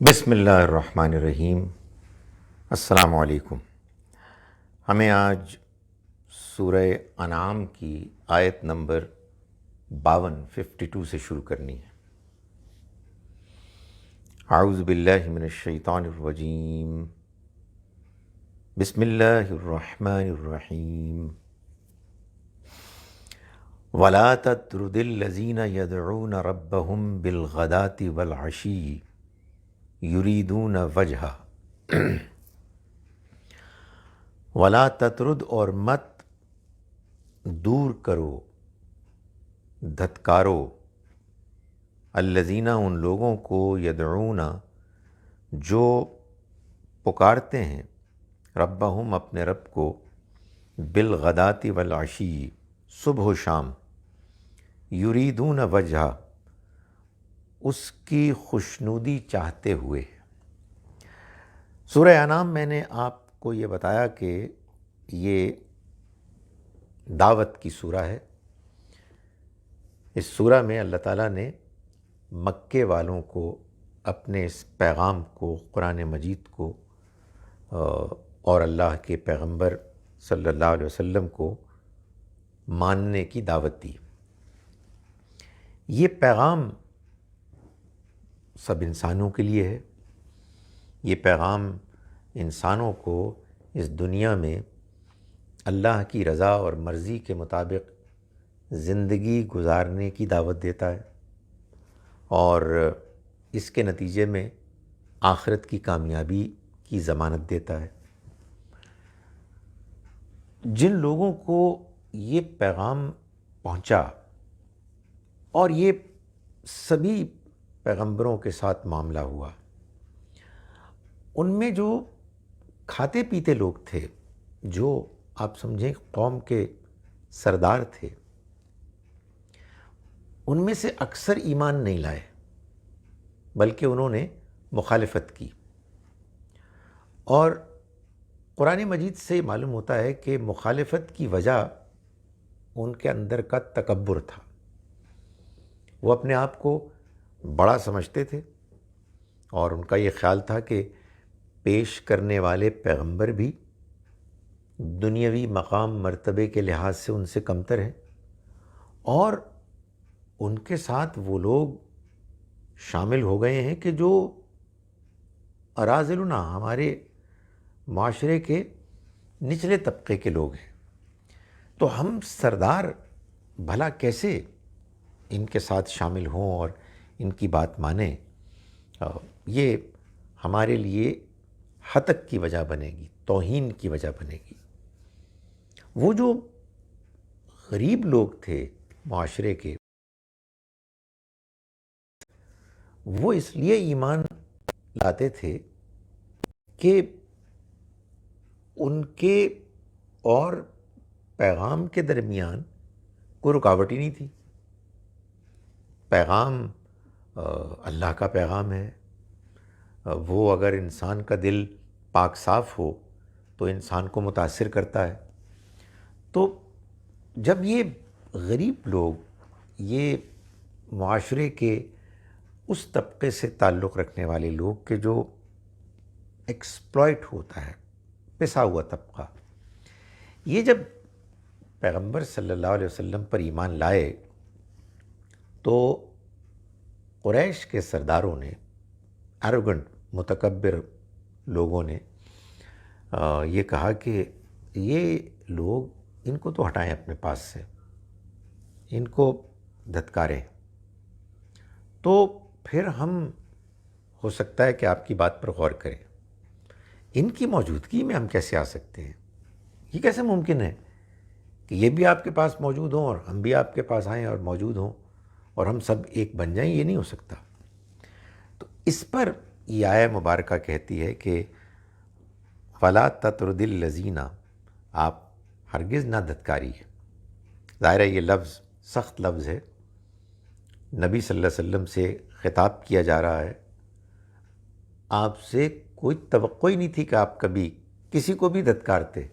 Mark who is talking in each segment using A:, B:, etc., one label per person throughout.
A: بسم اللہ الرحمن الرحیم۔ السلام علیکم۔ ہمیں آج سورہ انعام کی آیت نمبر 52 سے شروع کرنی ہے۔ اعوذ باللہ من الشیطان الرجیم، بسم اللہ الرحمن الرحیم۔ وَلَا تَطْرُدِ الَّذِينَ يَدْعُونَ رَبَّهُمْ بِالْغَدَاةِ وَالْعَشِيِّ یریدون وجہہ۔ ولا تطرد، اور مت دور کرو، دھتکارو، الذین، ان لوگوں کو، یدعون، جو پکارتے ہیں، ربہم، اپنے رب کو، بالغداۃ والعشی، صبح و شام، یریدون وجہہ، اس کی خوشنودی چاہتے ہوئے۔ سورہ انعام میں نے آپ کو یہ بتایا کہ یہ دعوت کی سورہ ہے۔ اس سورہ میں اللہ تعالیٰ نے مکے والوں کو اپنے اس پیغام کو، قرآن مجید کو اور اللہ کے پیغمبر صلی اللہ علیہ وسلم کو ماننے کی دعوت دی۔ یہ پیغام سب انسانوں کے لیے ہے۔ یہ پیغام انسانوں کو اس دنیا میں اللہ کی رضا اور مرضی کے مطابق زندگی گزارنے کی دعوت دیتا ہے، اور اس کے نتیجے میں آخرت کی کامیابی کی ضمانت دیتا ہے۔ جن لوگوں کو یہ پیغام پہنچا، اور یہ سبھی پیغمبروں کے ساتھ معاملہ ہوا، ان میں جو کھاتے پیتے لوگ تھے، جو آپ سمجھیں قوم کے سردار تھے، ان میں سے اکثر ایمان نہیں لائے، بلکہ انہوں نے مخالفت کی۔ اور قرآن مجید سے معلوم ہوتا ہے کہ مخالفت کی وجہ ان کے اندر کا تکبر تھا۔ وہ اپنے آپ کو بڑا سمجھتے تھے، اور ان کا یہ خیال تھا کہ پیش کرنے والے پیغمبر بھی دنیاوی مقام مرتبے کے لحاظ سے ان سے کمتر ہیں، اور ان کے ساتھ وہ لوگ شامل ہو گئے ہیں کہ جو اراذلنا، ہمارے معاشرے کے نچلے طبقے کے لوگ ہیں۔ تو ہم سردار بھلا کیسے ان کے ساتھ شامل ہوں اور ان کی بات مانیں؟ یہ ہمارے لیے ہتک کی وجہ بنے گی، توہین کی وجہ بنے گی۔ وہ جو غریب لوگ تھے معاشرے کے، وہ اس لیے ایمان لاتے تھے کہ ان کے اور پیغام کے درمیان کوئی رکاوٹ ہی نہیں تھی۔ پیغام اللہ کا پیغام ہے۔ وہ اگر انسان کا دل پاک صاف ہو تو انسان کو متاثر کرتا ہے۔ تو جب یہ غریب لوگ، یہ معاشرے کے اس طبقے سے تعلق رکھنے والے لوگ کہ جو ایکسپلائٹ ہوتا ہے، پسا ہوا طبقہ، یہ جب پیغمبر صلی اللہ علیہ وسلم پر ایمان لائے تو قریش کے سرداروں نے، ایروگنٹ، متکبر لوگوں نے یہ کہا کہ یہ لوگ، ان کو تو ہٹائیں اپنے پاس سے، ان کو دھتکاریں، تو پھر ہم ہو سکتا ہے کہ آپ کی بات پر غور کریں۔ ان کی موجودگی میں ہم کیسے آ سکتے ہیں؟ یہ کیسے ممکن ہے کہ یہ بھی آپ کے پاس موجود ہوں اور ہم بھی آپ کے پاس آئیں اور موجود ہوں اور ہم سب ایک بن جائیں؟ یہ نہیں ہو سکتا۔ تو اس پر یہ آیہ مبارکہ کہتی ہے کہ وَلَا تَطْرُدِ الَّذِينَ، آپ ہرگز نہ دھتکاریے۔ ظاہر ہے یہ لفظ سخت لفظ ہے، نبی صلی اللہ علیہ وسلم سے خطاب کیا جا رہا ہے۔ آپ سے کوئی توقع ہی نہیں تھی کہ آپ کبھی کسی کو بھی دھتکارتے،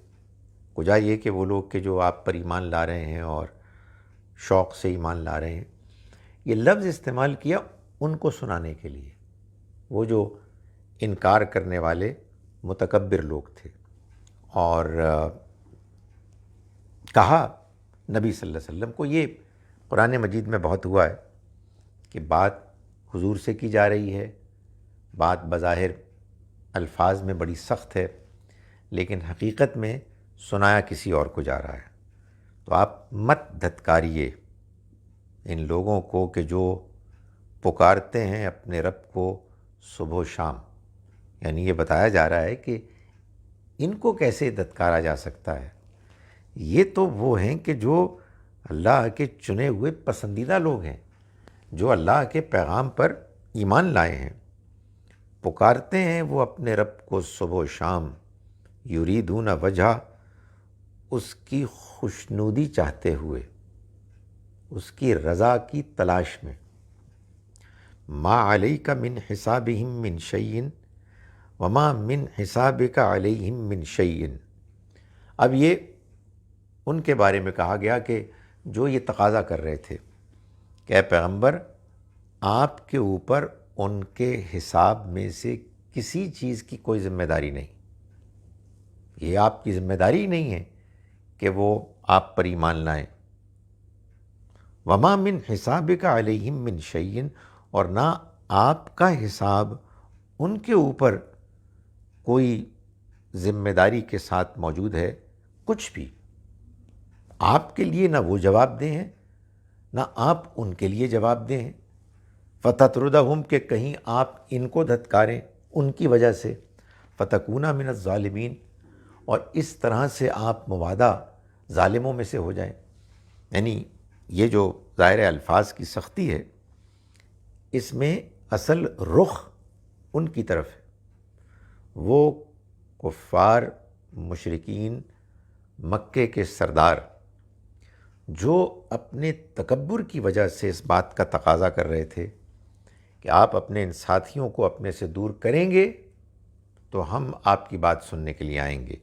A: کجا یہ کہ وہ لوگ کہ جو آپ پر ایمان لا رہے ہیں اور شوق سے ایمان لا رہے ہیں۔ یہ لفظ استعمال کیا ان کو سنانے کے لیے، وہ جو انکار کرنے والے متکبر لوگ تھے، اور کہا نبی صلی اللہ علیہ وسلم کو، یہ قرآن مجید میں بہت ہوا ہے کہ بات حضور سے کی جا رہی ہے، بات بظاہر الفاظ میں بڑی سخت ہے، لیکن حقیقت میں سنایا کسی اور کو جا رہا ہے۔ تو آپ مت دھتکاریے ان لوگوں کو کہ جو پکارتے ہیں اپنے رب کو صبح و شام، یعنی یہ بتایا جا رہا ہے کہ ان کو کیسے دھتکارا جا سکتا ہے، یہ تو وہ ہیں کہ جو اللہ کے چنے ہوئے پسندیدہ لوگ ہیں، جو اللہ کے پیغام پر ایمان لائے ہیں، پکارتے ہیں وہ اپنے رب کو صبح و شام، یریدون وجہ، اس کی خوشنودی چاہتے ہوئے، اس کی رضا کی تلاش میں۔ ما علیک من حسابہم من شیء وما من حسابک علیہم من شیء۔ اب یہ ان کے بارے میں کہا گیا کہ جو یہ تقاضا کر رہے تھے کہ اے پیغمبر، آپ کے اوپر ان کے حساب میں سے کسی چیز کی کوئی ذمہ داری نہیں، یہ آپ کی ذمہ داری نہیں ہے کہ وہ آپ پر ایمان لائیں۔ وما من حسابک علیہم من شیء، اور نہ آپ کا حساب ان کے اوپر کوئی ذمہ داری کے ساتھ موجود ہے، کچھ بھی آپ کے لیے نہ وہ جواب دہ ہیں، نہ آپ ان کے لیے جواب دہ ہیں۔ فتطردہم، کہ کہیں آپ ان کو دھتکاریں ان کی وجہ سے، فتکونا من الظالمین، اور اس طرح سے آپ مبادہ ظالموں میں سے ہو جائیں۔ یعنی یہ جو ظاہر الفاظ کی سختی ہے، اس میں اصل رخ ان کی طرف ہے۔ وہ کفار مشرکین مکے کے سردار جو اپنے تکبر کی وجہ سے اس بات کا تقاضا کر رہے تھے کہ آپ اپنے ان ساتھیوں کو اپنے سے دور کریں گے تو ہم آپ کی بات سننے کے لیے آئیں گے،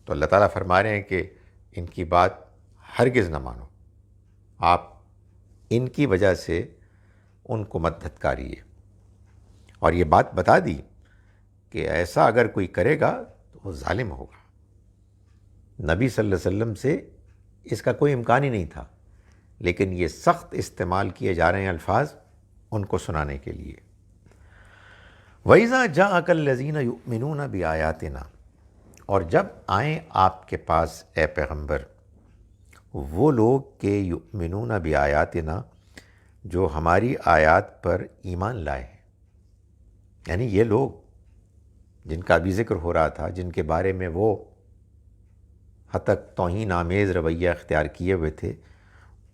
A: تو اللہ تعالیٰ فرما رہے ہیں کہ ان کی بات ہرگز نہ مانو، آپ ان کی وجہ سے ان کو مت دھتکاریے۔ اور یہ بات بتا دی کہ ایسا اگر کوئی کرے گا تو وہ ظالم ہوگا۔ نبی صلی اللہ علیہ وسلم سے اس کا کوئی امکان ہی نہیں تھا، لیکن یہ سخت استعمال کیے جا رہے ہیں الفاظ ان کو سنانے کے لیے۔ وَإِذَا جَاءَكَ الَّذِينَ يُؤْمِنُونَ بِآيَاتِنَا، اور جب آئیں آپ کے پاس اے پیغمبر وہ لوگ کہ یؤمنون بآیاتنا، جو ہماری آیات پر ایمان لائے ہیں، یعنی یہ لوگ جن کا بھی ذکر ہو رہا تھا، جن کے بارے میں وہ حد تک توہین آمیز رویہ اختیار کیے ہوئے تھے،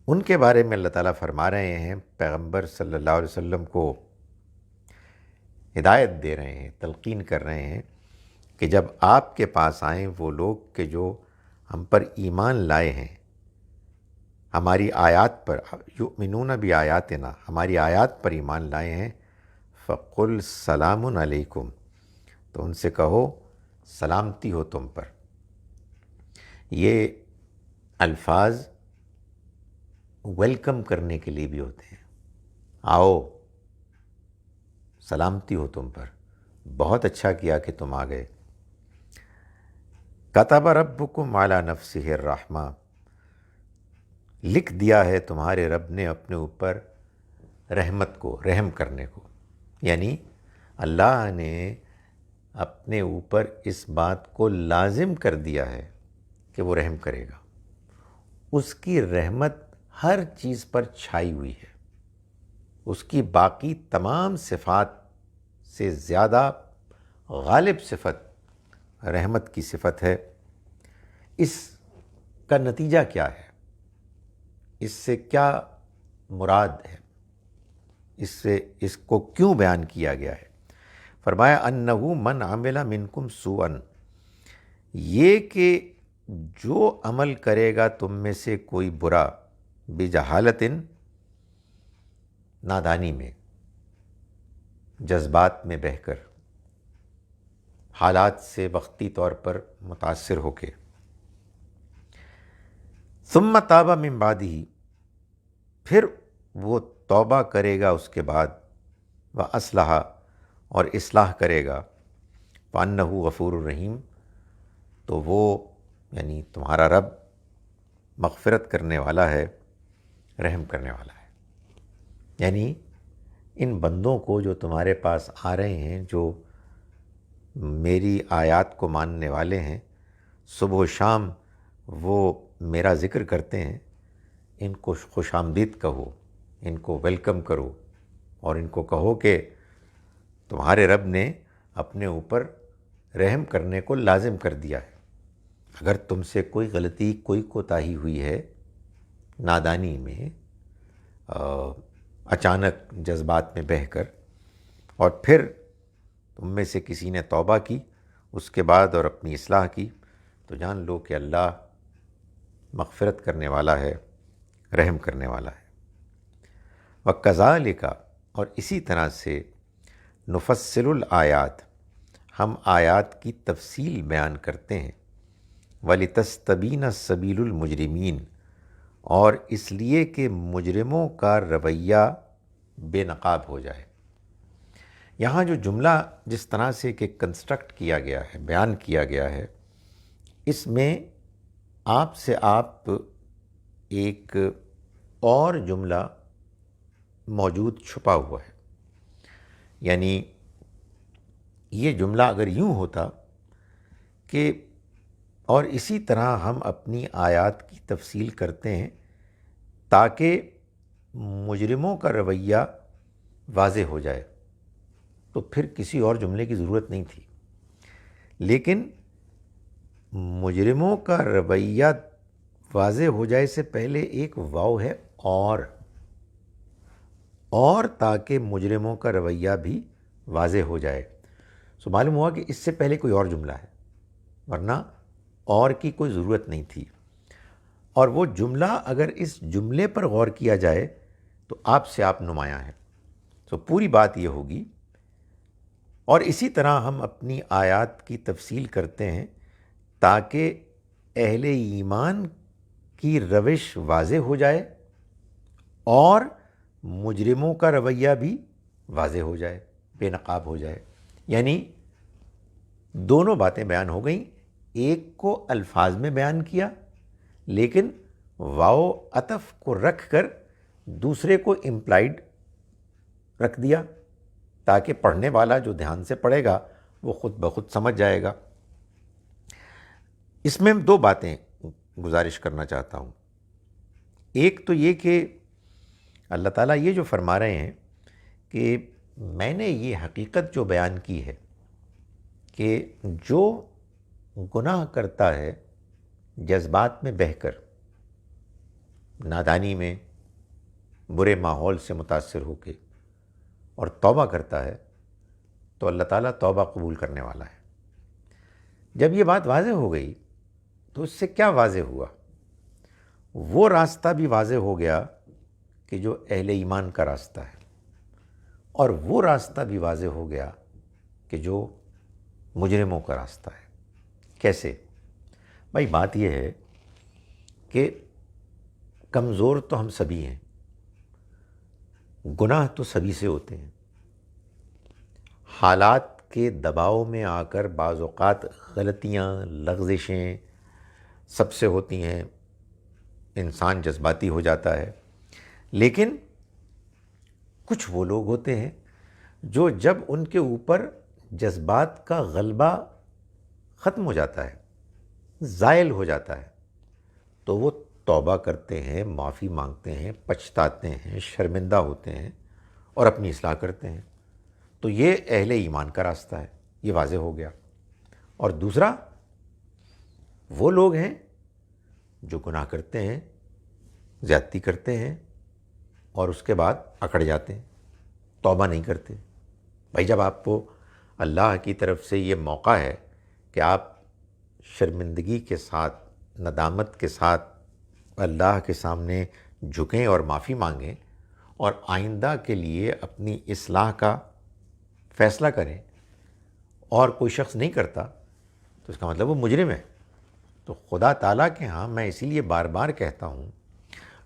A: ان کے بارے میں اللہ تعالیٰ فرما رہے ہیں، پیغمبر صلی اللہ علیہ وسلم کو ہدایت دے رہے ہیں، تلقین کر رہے ہیں کہ جب آپ کے پاس آئیں وہ لوگ کہ جو ہم پر ایمان لائے ہیں، ہماری آیات پر، یؤمنون بآیاتنا، ہماری آیات پر ایمان لائے ہیں، فقل سلام علیکم، تو ان سے کہو سلامتی ہو تم پر۔ یہ الفاظ ویلکم کرنے کے لیے بھی ہوتے ہیں، آؤ سلامتی ہو تم پر، بہت اچھا کیا کہ تم آ گئے۔ کتب ربکم علی نفسہ الرحمہ، لکھ دیا ہے تمہارے رب نے اپنے اوپر رحمت کو، رحم کرنے کو، یعنی اللہ نے اپنے اوپر اس بات کو لازم کر دیا ہے کہ وہ رحم کرے گا۔ اس کی رحمت ہر چیز پر چھائی ہوئی ہے، اس کی باقی تمام صفات سے زیادہ غالب صفت رحمت کی صفت ہے۔ اس کا نتیجہ کیا ہے؟ اس سے کیا مراد ہے؟ اس کو کیوں بیان کیا گیا ہے؟ فرمایا انہو من عمل منکم سوءا، یہ کہ جو عمل کرے گا تم میں سے کوئی برا، بجہالت، نادانی میں، جذبات میں بہہ کر، حالات سے وقتی طور پر متاثر ہو کے، ثم تاب من بعدہ، پھر وہ توبہ کرے گا اس کے بعد، وَأَصْلَحَ، اور اصلاح کرے گا، فَإِنَّهُ غفور الرحیم، تو وہ یعنی تمہارا رب مغفرت کرنے والا ہے، رحم کرنے والا ہے۔ یعنی ان بندوں کو جو تمہارے پاس آ رہے ہیں، جو میری آیات کو ماننے والے ہیں، صبح و شام وہ میرا ذکر کرتے ہیں، ان کو خوش آمدید کہو، ان کو ویلکم کرو، اور ان کو کہو کہ تمہارے رب نے اپنے اوپر رحم کرنے کو لازم کر دیا ہے۔ اگر تم سے کوئی غلطی، کوئی کوتاہی ہوئی ہے نادانی میں، اچانک جذبات میں بہہ کر، اور پھر تم میں سے کسی نے توبہ کی اس کے بعد اور اپنی اصلاح کی، تو جان لو کہ اللہ مغفرت کرنے والا ہے، رحم کرنے والا ہے۔ وَكَذَلِكَ، اور اسی طرح سے، نفصل الآیات، ہم آیات کی تفصیل بیان کرتے ہیں، وَلِتَسْتَبِينَ سَبِيلُ الْمُجْرِمِينَ، اور اس لیے کہ مجرموں کا رویہ بے نقاب ہو جائے۔ یہاں جو جملہ جس طرح سے کہ کنسٹرکٹ کیا گیا ہے، بیان کیا گیا ہے، اس میں آپ سے آپ ایک اور جملہ موجود چھپا ہوا ہے۔ یعنی یہ جملہ اگر یوں ہوتا کہ اور اسی طرح ہم اپنی آیات کی تفصیل کرتے ہیں تاکہ مجرموں کا رویہ واضح ہو جائے، تو پھر کسی اور جملے کی ضرورت نہیں تھی۔ لیکن مجرموں کا رویہ واضح ہو جائے سے پہلے ایک واو ہے اور تاکہ مجرموں کا رویہ بھی واضح ہو جائے۔ سو معلوم ہوا کہ اس سے پہلے کوئی اور جملہ ہے، ورنہ اور کی کوئی ضرورت نہیں تھی۔ اور وہ جملہ اگر اس جملے پر غور کیا جائے تو آپ سے آپ نمایاں ہے۔ تو پوری بات یہ ہوگی، اور اسی طرح ہم اپنی آیات کی تفصیل کرتے ہیں تاکہ اہل ایمان کی روش واضح ہو جائے اور مجرموں کا رویہ بھی واضح ہو جائے، بے نقاب ہو جائے۔ یعنی دونوں باتیں بیان ہو گئیں، ایک کو الفاظ میں بیان کیا لیکن واو عطف کو رکھ کر دوسرے کو امپلائڈ رکھ دیا تاکہ پڑھنے والا جو دھیان سے پڑھے گا وہ خود بخود سمجھ جائے گا۔ اس میں دو باتیں گزارش کرنا چاہتا ہوں۔ ایک تو یہ کہ اللہ تعالیٰ یہ جو فرما رہے ہیں کہ میں نے یہ حقیقت جو بیان کی ہے کہ جو گناہ کرتا ہے جذبات میں بہہ کر، نادانی میں، برے ماحول سے متاثر ہو کے، اور توبہ کرتا ہے تو اللہ تعالیٰ توبہ قبول کرنے والا ہے۔ جب یہ بات واضح ہو گئی تو اس سے کیا واضح ہوا؟ وہ راستہ بھی واضح ہو گیا کہ جو اہل ایمان کا راستہ ہے، اور وہ راستہ بھی واضح ہو گیا کہ جو مجرموں کا راستہ ہے۔ کیسے؟ بھائی بات یہ ہے کہ کمزور تو ہم سبھی ہیں، گناہ تو سبھی سے ہوتے ہیں، حالات کے دباؤ میں آ کر بعض اوقات غلطیاں، لغزشیں سب سے ہوتی ہیں، انسان جذباتی ہو جاتا ہے۔ لیکن کچھ وہ لوگ ہوتے ہیں جو جب ان کے اوپر جذبات کا غلبہ ختم ہو جاتا ہے، زائل ہو جاتا ہے، تو وہ توبہ کرتے ہیں، معافی مانگتے ہیں، پچھتاتے ہیں، شرمندہ ہوتے ہیں اور اپنی اصلاح کرتے ہیں۔ تو یہ اہل ایمان کا راستہ ہے، یہ واضح ہو گیا۔ اور دوسرا وہ لوگ ہیں جو گناہ کرتے ہیں، زیادتی کرتے ہیں اور اس کے بعد اکڑ جاتے ہیں، توبہ نہیں کرتے۔ بھائی جب آپ کو اللہ کی طرف سے یہ موقع ہے کہ آپ شرمندگی کے ساتھ، ندامت کے ساتھ اللہ کے سامنے جھکیں اور معافی مانگیں اور آئندہ کے لیے اپنی اصلاح کا فیصلہ کریں، اور کوئی شخص نہیں کرتا، تو اس کا مطلب وہ مجرم ہے۔ تو خدا تعالیٰ کے ہاں میں اسی لیے بار بار کہتا ہوں،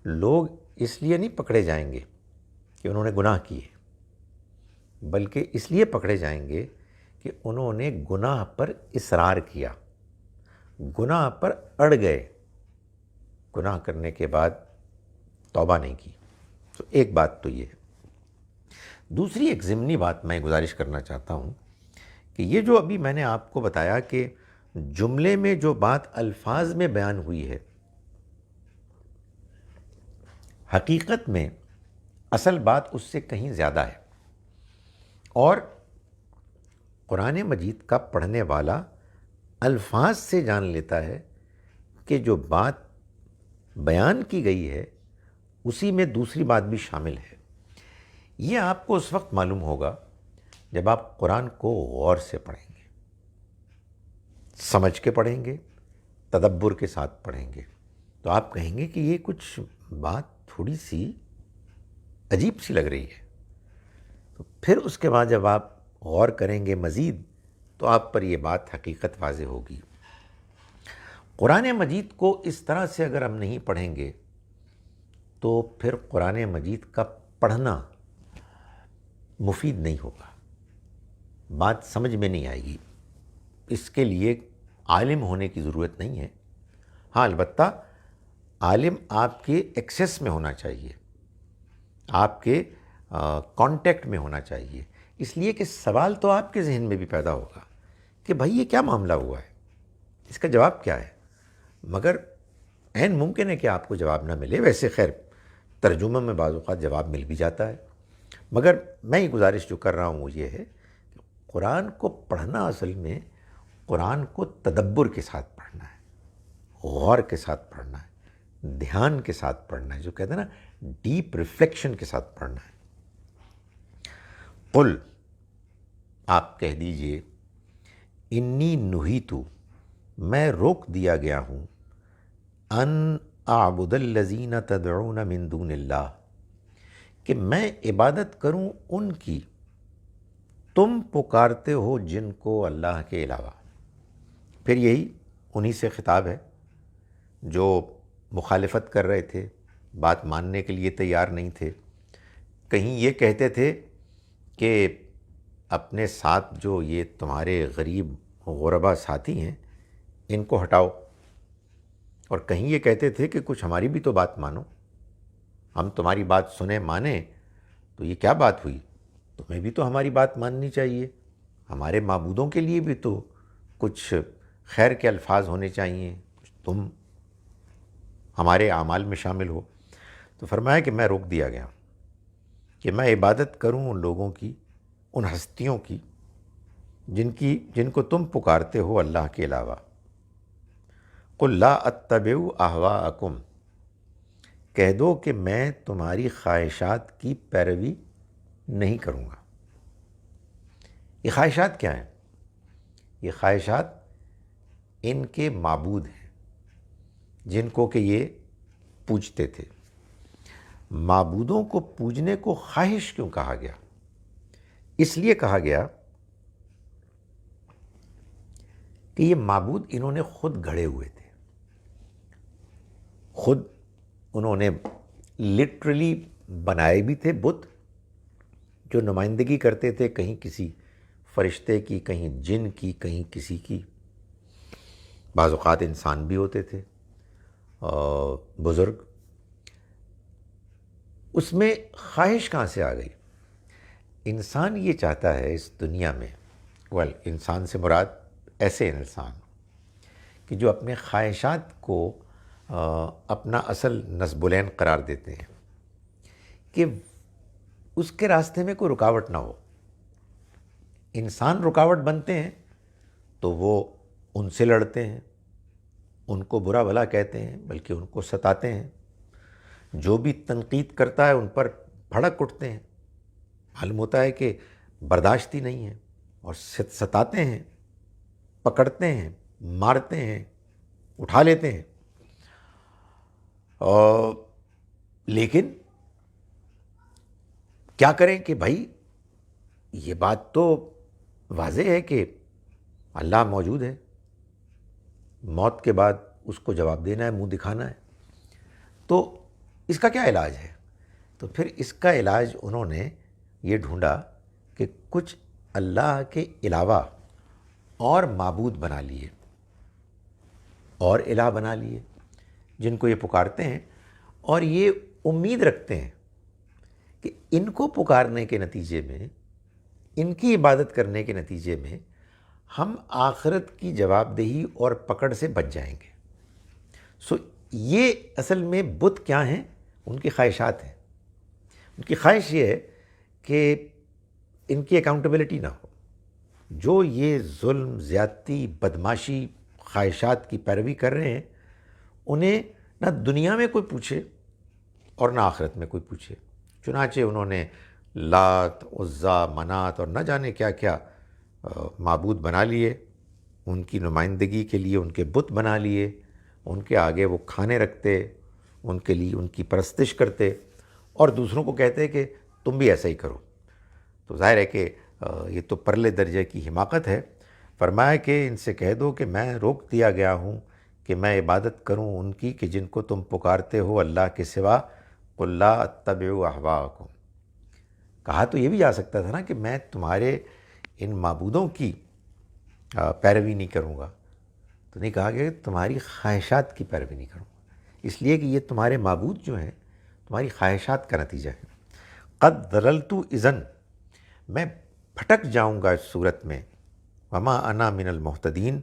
A: لوگ اس لیے نہیں پکڑے جائیں گے کہ انہوں نے گناہ کیے، بلکہ اس لیے پکڑے جائیں گے کہ انہوں نے گناہ پر اصرار کیا، گناہ پر اڑ گئے، گناہ کرنے کے بعد توبہ نہیں کی۔ تو ایک بات تو یہ ہے۔ دوسری ایک ضمنی بات میں گزارش کرنا چاہتا ہوں کہ یہ جو ابھی میں نے آپ کو بتایا کہ جملے میں جو بات الفاظ میں بیان ہوئی ہے، حقیقت میں اصل بات اس سے کہیں زیادہ ہے، اور قرآن مجید کا پڑھنے والا الفاظ سے جان لیتا ہے کہ جو بات بیان کی گئی ہے اسی میں دوسری بات بھی شامل ہے۔ یہ آپ کو اس وقت معلوم ہوگا جب آپ قرآن کو غور سے پڑھیں گے، سمجھ کے پڑھیں گے، تدبر کے ساتھ پڑھیں گے، تو آپ کہیں گے کہ یہ کچھ بات تھوڑی سی عجیب سی لگ رہی ہے۔ تو پھر اس کے بعد جب آپ غور کریں گے مزید تو آپ پر یہ بات حقیقت واضح ہوگی۔ قرآن مجید کو اس طرح سے اگر ہم نہیں پڑھیں گے تو پھر قرآن مجید کا پڑھنا مفید نہیں ہوگا، بات سمجھ میں نہیں آئے گی۔ اس کے لیے عالم ہونے کی ضرورت نہیں ہے، ہاں البتہ عالم آپ کے ایکسیس میں ہونا چاہیے، آپ کے کانٹیکٹ میں ہونا چاہیے، اس لیے کہ سوال تو آپ کے ذہن میں بھی پیدا ہوگا کہ بھائی یہ کیا معاملہ ہوا ہے، اس کا جواب کیا ہے، مگر عین ممکن ہے کہ آپ کو جواب نہ ملے۔ ویسے خیر ترجمہ میں بعض اوقات جواب مل بھی جاتا ہے، مگر میں یہ گزارش جو کر رہا ہوں وہ یہ ہے کہ قرآن کو پڑھنا اصل میں قرآن کو تدبر کے ساتھ پڑھنا ہے، غور کے ساتھ پڑھنا ہے، دھیان کے ساتھ پڑھنا ہے، جو کہتے ہیں نا ڈیپ ریفلیکشن کے ساتھ پڑھنا ہے۔ قل، آپ کہہ دیجئے، انی نہیتو، میں روک دیا گیا ہوں، ان اعبد الذین تدعون من دون اللہ، کہ میں عبادت کروں ان کی تم پکارتے ہو جن کو اللہ کے علاوہ۔ پھر یہی انہی سے خطاب ہے جو مخالفت کر رہے تھے، بات ماننے کے لیے تیار نہیں تھے، کہیں یہ کہتے تھے کہ اپنے ساتھ جو یہ تمہارے غریب غربا ساتھی ہیں ان کو ہٹاؤ، اور کہیں یہ کہتے تھے کہ کچھ ہماری بھی تو بات مانو، ہم تمہاری بات سنیں مانیں تو یہ کیا بات ہوئی، تمہیں بھی تو ہماری بات ماننی چاہیے، ہمارے معبودوں کے لیے بھی تو کچھ خیر کے الفاظ ہونے چاہیے، تم ہمارے اعمال میں شامل ہو۔ تو فرمایا کہ میں روک دیا گیا کہ میں عبادت کروں ان لوگوں کی، ان ہستیوں کی جن کو تم پکارتے ہو اللہ کے علاوہ۔ قل لا اتبع اہواءکم، کہہ دو کہ میں تمہاری خواہشات کی پیروی نہیں کروں گا۔ یہ خواہشات کیا ہیں؟ یہ خواہشات ان کے معبود ہیں جن کو کہ یہ پوجتے تھے۔ معبودوں کو پوجنے کو خواہش کیوں کہا گیا؟ اس لیے کہا گیا کہ یہ معبود انہوں نے خود گھڑے ہوئے تھے، خود انہوں نے لٹرلی بنائے بھی تھے بت جو نمائندگی کرتے تھے کہیں کسی فرشتے کی، کہیں جن کی، کہیں کسی کی، بعض اوقات انسان بھی ہوتے تھے بزرگ۔ اس میں خواہش کہاں سے آ گئی؟ انسان یہ چاہتا ہے اس دنیا میں، انسان سے مراد ایسے انسان کہ جو اپنے خواہشات کو اپنا اصل نصب العین قرار دیتے ہیں، کہ اس کے راستے میں کوئی رکاوٹ نہ ہو۔ انسان رکاوٹ بنتے ہیں تو وہ ان سے لڑتے ہیں، ان کو برا بھلا کہتے ہیں، بلکہ ان کو ستاتے ہیں، جو بھی تنقید کرتا ہے ان پر بھڑک اٹھتے ہیں، معلوم ہوتا ہے کہ برداشت ہی نہیں ہے، اور ستاتے ہیں، پکڑتے ہیں، مارتے ہیں، اٹھا لیتے ہیں۔ لیکن کیا کریں کہ بھائی یہ بات تو واضح ہے کہ اللہ موجود ہے، موت کے بعد اس کو جواب دینا ہے، منہ دکھانا ہے، تو اس کا کیا علاج ہے؟ تو پھر اس کا علاج انہوں نے یہ ڈھونڈا کہ کچھ اللہ کے علاوہ اور معبود بنا لیے اور الہ بنا لیے جن کو یہ پکارتے ہیں، اور یہ امید رکھتے ہیں کہ ان کو پکارنے کے نتیجے میں، ان کی عبادت کرنے کے نتیجے میں ہم آخرت کی جواب دہی اور پکڑ سے بچ جائیں گے۔ یہ اصل میں بت کیا ہیں؟ ان کی خواہشات ہیں۔ ان کی خواہش یہ ہے کہ ان کی اکاؤنٹیبلٹی نہ ہو۔ جو یہ ظلم، زیادتی، بدماشی، خواہشات کی پیروی کر رہے ہیں، انہیں نہ دنیا میں کوئی پوچھے اور نہ آخرت میں کوئی پوچھے۔ چنانچہ انہوں نے لات، عزا، منات اور نہ جانے کیا کیا معبود بنا لیے، ان کی نمائندگی کے لیے ان کے بت بنا لیے، ان کے آگے وہ کھانے رکھتے، ان کے لیے ان کی پرستش کرتے، اور دوسروں کو کہتے کہ تم بھی ایسا ہی کرو۔ تو ظاہر ہے کہ یہ تو پرلے درجے کی حماقت ہے۔ فرمایا کہ ان سے کہہ دو کہ میں روک دیا گیا ہوں کہ میں عبادت کروں ان کی کہ جن کو تم پکارتے ہو اللہ کے سوا۔ قل لا اتبع اہواءکم، کہا تو یہ بھی جا سکتا تھا نا کہ میں تمہارے ان معبودوں کی پیروی نہیں کروں گا، تو نہیں کہا کہ تمہاری خواہشات کی پیروی نہیں کروں گا، اس لیے کہ یہ تمہارے معبود جو ہیں تمہاری خواہشات کا نتیجہ ہے۔ قد ضللت اذن، میں بھٹک جاؤں گا اس صورت میں، وما انا من المہتدین،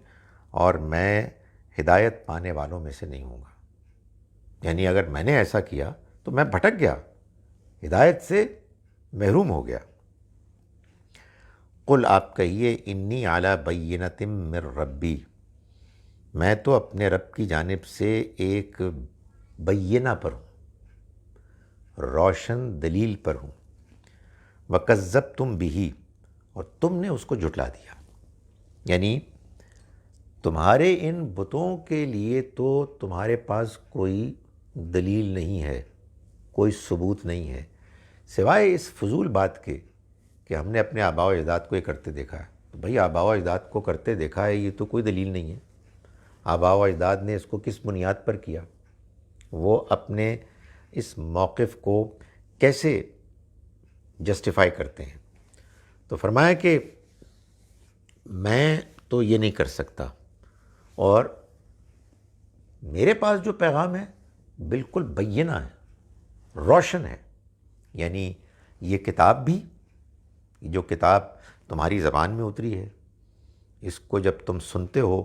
A: اور میں ہدایت پانے والوں میں سے نہیں ہوں گا۔ یعنی اگر میں نے ایسا کیا تو میں بھٹک گیا، ہدایت سے محروم ہو گیا۔ قل، آپ کہیے، انی علی بینۃ من ربی، میں تو اپنے رب کی جانب سے ایک بینہ پر ہوں، روشن دلیل پر ہوں۔ وکذبتم بہ، اور تم نے اس کو جھٹلا دیا۔ یعنی تمہارے ان بتوں کے لیے تو تمہارے پاس کوئی دلیل نہیں ہے، کوئی ثبوت نہیں ہے، سوائے اس فضول بات کے کہ ہم نے اپنے آباء و اجداد کو یہ کرتے دیکھا ہے۔ تو بھئی آباء و اجداد کو کرتے دیکھا ہے، یہ تو کوئی دلیل نہیں ہے۔ آباء و اجداد نے اس کو کس بنیاد پر کیا؟ وہ اپنے اس موقف کو کیسے جسٹیفائی کرتے ہیں؟ تو فرمایا کہ میں تو یہ نہیں کر سکتا، اور میرے پاس جو پیغام ہے بالکل بینہ ہے، روشن ہے۔ یعنی یہ کتاب بھی، جو کتاب تمہاری زبان میں اتری ہے، اس کو جب تم سنتے ہو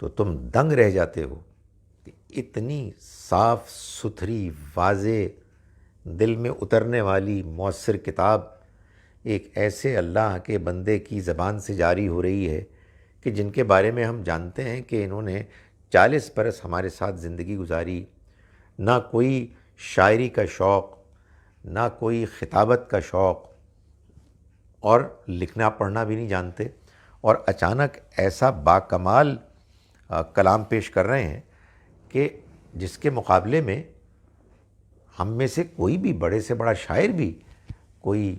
A: تو تم دنگ رہ جاتے ہو کہ اتنی صاف ستھری، واضح، دل میں اترنے والی مؤثر کتاب ایک ایسے اللہ کے بندے کی زبان سے جاری ہو رہی ہے کہ جن کے بارے میں ہم جانتے ہیں کہ انہوں نے 40 برس ہمارے ساتھ زندگی گزاری، نہ کوئی شاعری کا شوق، نہ کوئی خطابت کا شوق، اور لکھنا پڑھنا بھی نہیں جانتے، اور اچانک ایسا باکمال کلام پیش کر رہے ہیں کہ جس کے مقابلے میں ہم میں سے کوئی بھی بڑے سے بڑا شاعر بھی کوئی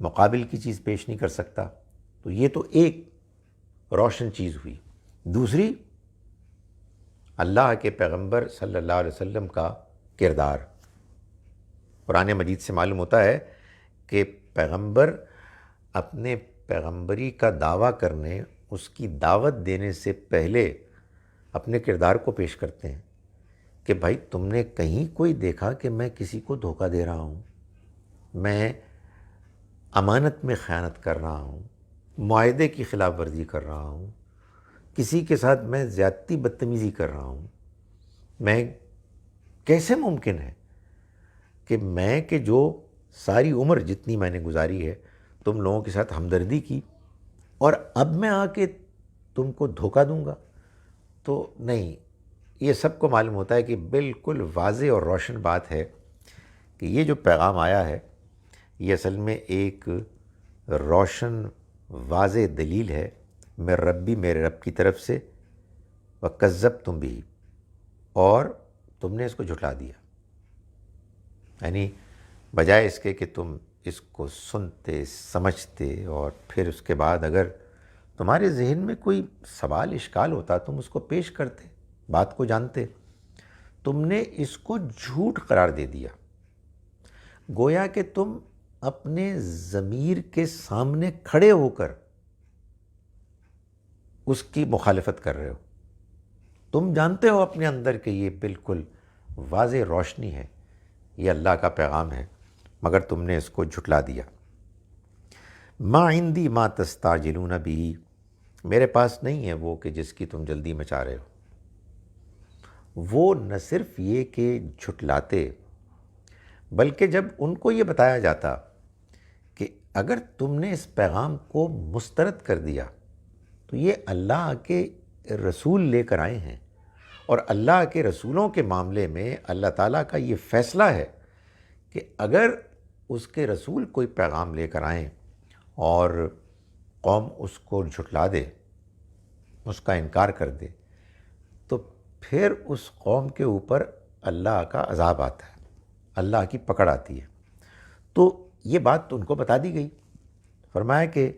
A: مقابل کی چیز پیش نہیں کر سکتا۔ تو یہ تو ایک روشن چیز ہوئی۔ دوسری، اللہ کے پیغمبر صلی اللہ علیہ وسلم کا کردار۔ قرآن مجید سے معلوم ہوتا ہے کہ پیغمبر اپنے پیغمبری کا دعویٰ کرنے، اس کی دعوت دینے سے پہلے اپنے کردار کو پیش کرتے ہیں کہ بھائی تم نے کہیں کوئی دیکھا کہ میں کسی کو دھوکہ دے رہا ہوں، میں امانت میں خیانت کر رہا ہوں، معاہدے کی خلاف ورزی کر رہا ہوں، کسی کے ساتھ میں زیادتی بدتمیزی کر رہا ہوں؟ میں کیسے ممکن ہے کہ میں کہ جو ساری عمر جتنی میں نے گزاری ہے تم لوگوں کے ساتھ ہمدردی کی، اور اب میں آ کے تم کو دھوکہ دوں گا؟ تو نہیں، یہ سب کو معلوم ہوتا ہے کہ بالکل واضح اور روشن بات ہے کہ یہ جو پیغام آیا ہے یہ اصل میں ایک روشن واضح دلیل ہے میرے ربی، میرے رب کی طرف سے۔ وَكَذَّبْتُمْ بِهِ، اور تم نے اس کو جھٹلا دیا۔ یعنی بجائے اس کے کہ تم اس کو سنتے، سمجھتے، اور پھر اس کے بعد اگر تمہارے ذہن میں کوئی سوال اشکال ہوتا تم اس کو پیش کرتے، بات کو جانتے، تم نے اس کو جھوٹ قرار دے دیا۔ گویا کہ تم اپنے ضمیر کے سامنے کھڑے ہو کر اس کی مخالفت کر رہے ہو. تم جانتے ہو اپنے اندر کہ یہ بالکل واضح روشنی ہے، یہ اللہ کا پیغام ہے، مگر تم نے اس کو جھٹلا دیا. ما عندی ما تستعجلون بھی، میرے پاس نہیں ہے وہ کہ جس کی تم جلدی مچا رہے ہو. وہ نہ صرف یہ کہ جھٹلاتے، بلکہ جب ان کو یہ بتایا جاتا کہ اگر تم نے اس پیغام کو مسترد کر دیا تو یہ اللہ کے رسول لے کر آئے ہیں، اور اللہ کے رسولوں کے معاملے میں اللہ تعالیٰ کا یہ فیصلہ ہے کہ اگر اس کے رسول کوئی پیغام لے کر آئیں اور قوم اس کو جھٹلا دے، اس کا انکار کر دے، تو پھر اس قوم کے اوپر اللہ کا عذاب آتا ہے، اللہ کی پکڑ آتی ہے. تو یہ بات تو ان کو بتا دی گئی. فرمایا کہ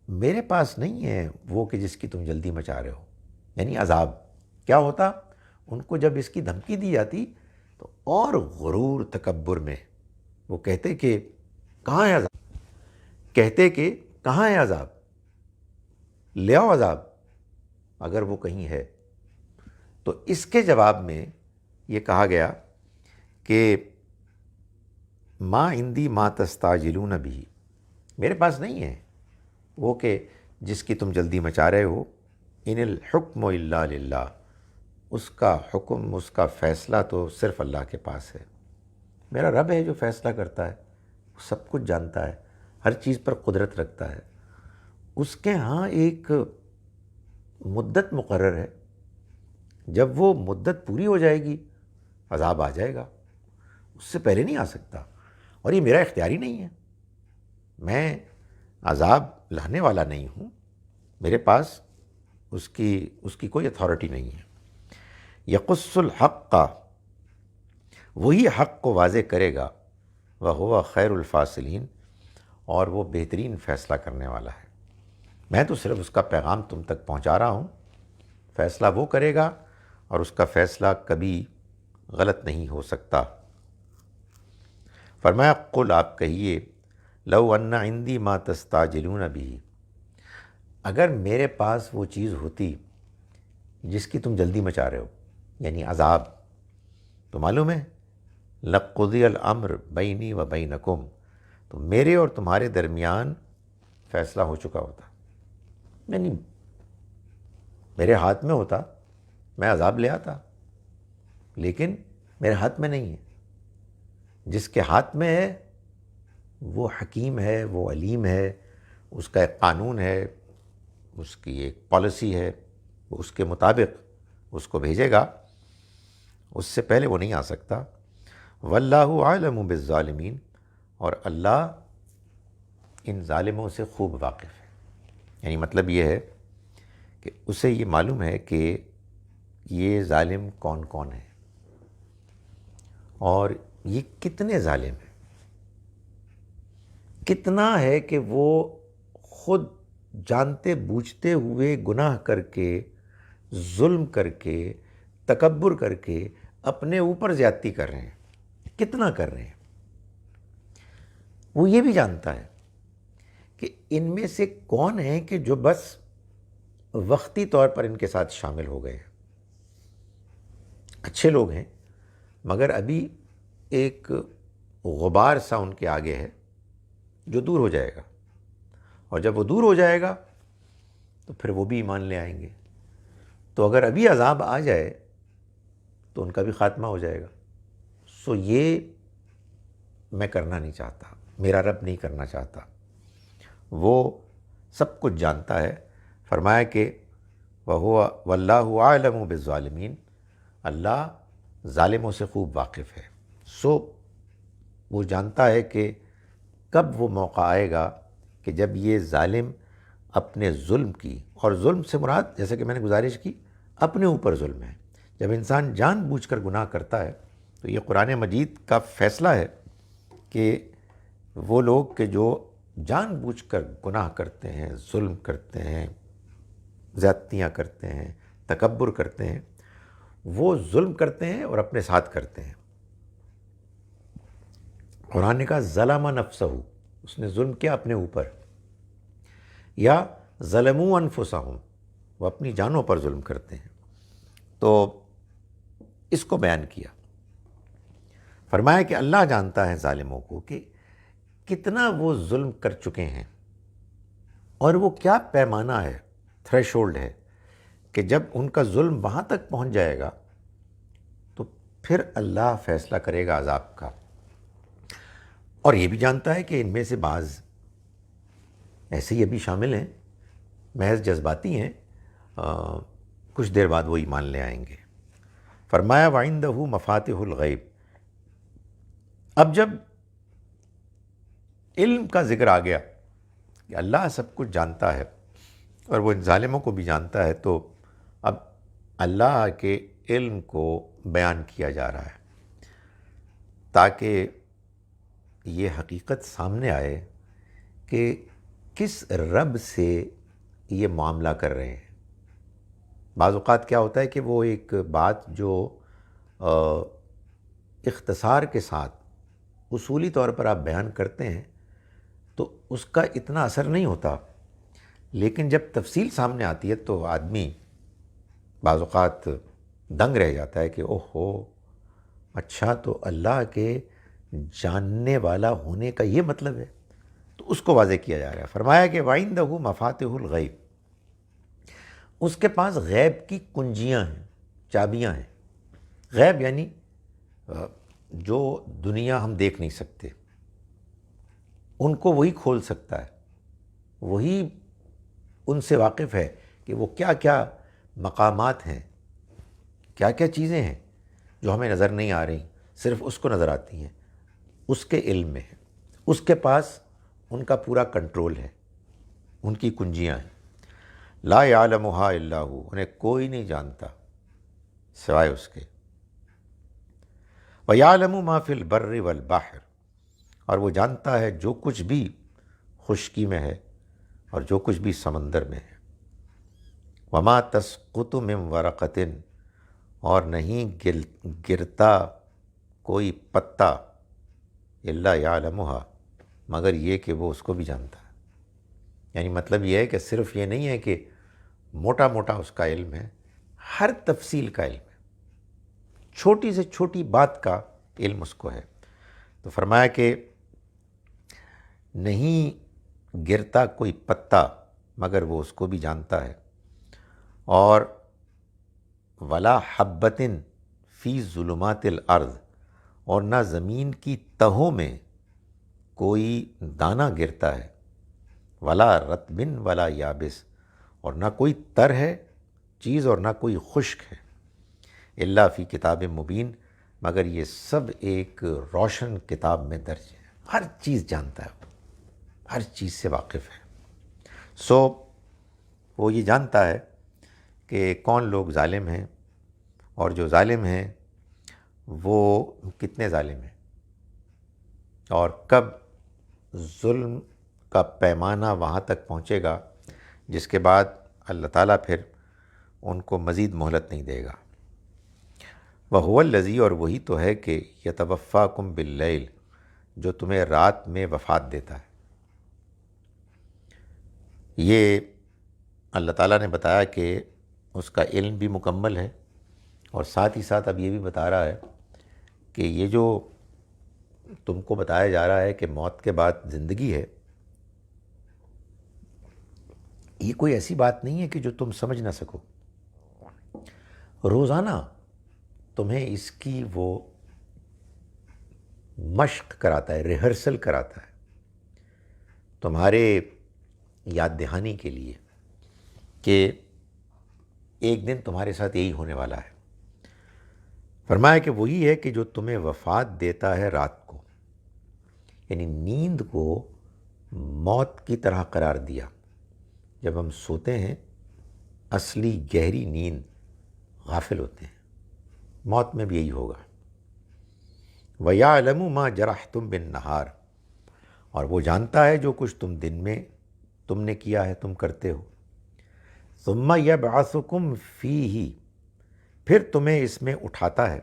A: میرے پاس نہیں ہے وہ کہ جس کی تم جلدی مچا رہے ہو، یعنی عذاب. کیا ہوتا؟ ان کو جب اس کی دھمکی دی جاتی تو اور غرور تکبر میں وہ کہتے کہ کہاں ہے عذاب، کہتے کہ کہاں ہے عذاب، لے آؤ عذاب اگر وہ کہیں ہے. تو اس کے جواب میں یہ کہا گیا کہ ما عندی ما تستعجلون بھی، میرے پاس نہیں ہے وہ کہ جس کی تم جلدی مچا رہے ہو. ان الحکم الا للہ، اس کا حکم، اس کا فیصلہ تو صرف اللہ کے پاس ہے. میرا رب ہے جو فیصلہ کرتا ہے، وہ سب کچھ جانتا ہے، ہر چیز پر قدرت رکھتا ہے. اس کے ہاں ایک مدت مقرر ہے، جب وہ مدت پوری ہو جائے گی عذاب آ جائے گا، اس سے پہلے نہیں آ سکتا. اور یہ میرا اختیاری نہیں ہے، میں عذاب لانے والا نہیں ہوں، میرے پاس اس کی کوئی اتھارٹی نہیں ہے. یقص الحق کا، وہی حق کو واضح کرے گا، وہو خیر الفاصلین، اور وہ بہترین فیصلہ کرنے والا ہے. میں تو صرف اس کا پیغام تم تک پہنچا رہا ہوں، فیصلہ وہ کرے گا اور اس کا فیصلہ کبھی غلط نہیں ہو سکتا. فرمایا قل، آپ کہیے، لو ان عندی ما تستعجلون بھی، اگر میرے پاس وہ چیز ہوتی جس کی تم جلدی مچا رہے ہو، یعنی عذاب، تو معلوم ہے لقضی الامر بینی و بینکم، تو میرے اور تمہارے درمیان فیصلہ ہو چکا ہوتا. یعنی میرے ہاتھ میں ہوتا، میں عذاب لے آتا، لیکن میرے ہاتھ میں نہیں ہے. جس کے ہاتھ میں ہے وہ حکیم ہے، وہ علیم ہے، اس کا ایک قانون ہے، اس کی ایک پالیسی ہے، وہ اس کے مطابق اس کو بھیجے گا، اس سے پہلے وہ نہیں آ سکتا. واللہ عالم بالظالمین، اور اللہ ان ظالموں سے خوب واقف ہے. یعنی مطلب یہ ہے کہ اسے یہ معلوم ہے کہ یہ ظالم کون کون ہے اور یہ کتنے ظالم ہیں. کتنا ہے کہ وہ خود جانتے بوجھتے ہوئے گناہ کر کے، ظلم کر کے، تکبر کر کے اپنے اوپر زیادتی کر رہے ہیں، کتنا کر رہے ہیں. وہ یہ بھی جانتا ہے کہ ان میں سے کون ہیں کہ جو بس وقتی طور پر ان کے ساتھ شامل ہو گئے ہیں، اچھے لوگ ہیں، مگر ابھی ایک غبار سا ان کے آگے ہے جو دور ہو جائے گا، اور جب وہ دور ہو جائے گا تو پھر وہ بھی ایمان لے آئیں گے. تو اگر ابھی عذاب آ جائے تو ان کا بھی خاتمہ ہو جائے گا. سو یہ میں کرنا نہیں چاہتا، میرا رب نہیں کرنا چاہتا، وہ سب کچھ جانتا ہے. فرمایا کہ وَهُوَ وَاللَّهُ عَالَمُ بِالظَّالِمِينَ، اللہ ظالموں سے خوب واقف ہے. سو وہ جانتا ہے کہ کب وہ موقع آئے گا کہ جب یہ ظالم اپنے ظلم کی، اور ظلم سے مراد جیسے کہ میں نے گزارش کی اپنے اوپر ظلم ہے. جب انسان جان بوجھ کر گناہ کرتا ہے تو یہ قرآن مجید کا فیصلہ ہے کہ وہ لوگ کہ جو جان بوجھ کر گناہ کرتے ہیں، ظلم کرتے ہیں، زیادتیاں کرتے ہیں، تکبر کرتے ہیں، وہ ظلم کرتے ہیں اور اپنے ساتھ کرتے ہیں. قرآن نے کہا ظلم نفسہ، اس نے ظلم کیا اپنے اوپر، یا ظلموا انفسہم، وہ اپنی جانوں پر ظلم کرتے ہیں۔ تو اس کو بیان کیا، فرمایا کہ اللہ جانتا ہے ظالموں کو کہ کتنا وہ ظلم کر چکے ہیں، اور وہ کیا پیمانہ ہے، تھریش ہولڈ ہے، کہ جب ان کا ظلم وہاں تک پہنچ جائے گا تو پھر اللہ فیصلہ کرے گا عذاب کا۔ اور یہ بھی جانتا ہے کہ ان میں سے بعض ایسے یہ بھی شامل ہیں، محض جذباتی ہیں، کچھ دیر بعد وہ ایمان لے آئیں گے۔ فرمایا وَعِندَهُ مَفَاتِحُ الْغَیْبِ، اب جب علم کا ذکر آ گیا کہ اللہ سب کچھ جانتا ہے اور وہ ان ظالموں کو بھی جانتا ہے، تو اب اللہ کے علم کو بیان کیا جا رہا ہے تاکہ یہ حقیقت سامنے آئے کہ کس رب سے یہ معاملہ کر رہے ہیں۔ بعض اوقات کیا ہوتا ہے کہ وہ ایک بات جو اختصار کے ساتھ اصولی طور پر آپ بیان کرتے ہیں تو اس کا اتنا اثر نہیں ہوتا، لیکن جب تفصیل سامنے آتی ہے تو آدمی بعض اوقات دنگ رہ جاتا ہے کہ اوہو، اچھا تو اللہ کے جاننے والا ہونے کا یہ مطلب ہے، تو اس کو واضح کیا جا رہا ہے۔ فرمایا کہ وَعِندَهُ مَفَاتِحُ الْغَیْبِ، اس کے پاس غیب کی کنجیاں ہیں، چابیاں ہیں۔ غیب یعنی جو دنیا ہم دیکھ نہیں سکتے، ان کو وہی کھول سکتا ہے، وہی ان سے واقف ہے کہ وہ کیا کیا مقامات ہیں، کیا کیا چیزیں ہیں جو ہمیں نظر نہیں آ رہی، صرف اس کو نظر آتی ہیں، اس کے علم میں ہے، اس کے پاس ان کا پورا کنٹرول ہے، ان کی کنجیاں ہیں۔ لا یعلمھا الا ہو، انہیں کوئی نہیں جانتا سوائے اس کے۔ وَيَعْلَمُ مَا فِي الْبَرِّ وَالْبَحْرِ، اور وہ جانتا ہے جو کچھ بھی خشکی میں ہے اور جو کچھ بھی سمندر میں ہے۔ وَمَا تَسْقُطُ مِن وَرَقَةٍ، اور نہیں گرتا کوئی پتا، إِلَّا يَعْلَمُهَا، مگر یہ کہ وہ اس کو بھی جانتا ہے۔ یعنی مطلب یہ ہے کہ صرف یہ نہیں ہے کہ موٹا موٹا اس کا علم ہے، ہر تفصیل کا علم ہے، چھوٹی سے چھوٹی بات کا علم اس کو ہے۔ تو فرمایا کہ نہیں گرتا کوئی پتا مگر وہ اس کو بھی جانتا ہے، اور ولا حبتن فی ظلمات الارض، اور نہ زمین کی تہوں میں کوئی دانہ گرتا ہے، ولا رطبن ولا یابس، اور نہ کوئی تر ہے چیز اور نہ کوئی خشک ہے، الا فی کتاب مبین، مگر یہ سب ایک روشن کتاب میں درج ہے۔ ہر چیز جانتا ہے، ہر چیز سے واقف ہے۔ وہ یہ جانتا ہے کہ کون لوگ ظالم ہیں، اور جو ظالم ہیں وہ کتنے ظالم ہیں، اور کب ظلم کا پیمانہ وہاں تک پہنچے گا جس کے بعد اللہ تعالیٰ پھر ان کو مزید مہلت نہیں دے گا۔ وَهُوَ الَّذِي، اور وہی تو ہے کہ يَتَوَفَّاكُمْ بِاللَّيْلِ، جو تمہیں رات میں وفات دیتا ہے۔ یہ اللہ تعالیٰ نے بتایا کہ اس کا علم بھی مکمل ہے، اور ساتھ ہی ساتھ اب یہ بھی بتا رہا ہے کہ یہ جو تم کو بتایا جا رہا ہے کہ موت کے بعد زندگی ہے، یہ کوئی ایسی بات نہیں ہے کہ جو تم سمجھ نہ سکو۔ روزانہ تمہیں اس کی وہ مشق کراتا ہے، ریہرسل کراتا ہے، تمہارے یاد دہانی کے لیے کہ ایک دن تمہارے ساتھ یہی ہونے والا ہے۔ فرمایا کہ وہی ہے کہ جو تمہیں وفات دیتا ہے رات کو، یعنی نیند کو موت کی طرح قرار دیا۔ جب ہم سوتے ہیں اصلی گہری نیند غافل ہوتے ہیں، موت میں بھی یہی ہوگا۔ وَيَعْلَمُ مَا جَرَحْتُمْ بِالنَّهَارِ، اور وہ جانتا ہے جو کچھ تم دن میں تم نے کیا ہے، تم کرتے ہو۔ ثُمَّ يَبْعَثُكُمْ فِيهِ، پھر تمہیں اس میں اٹھاتا ہے،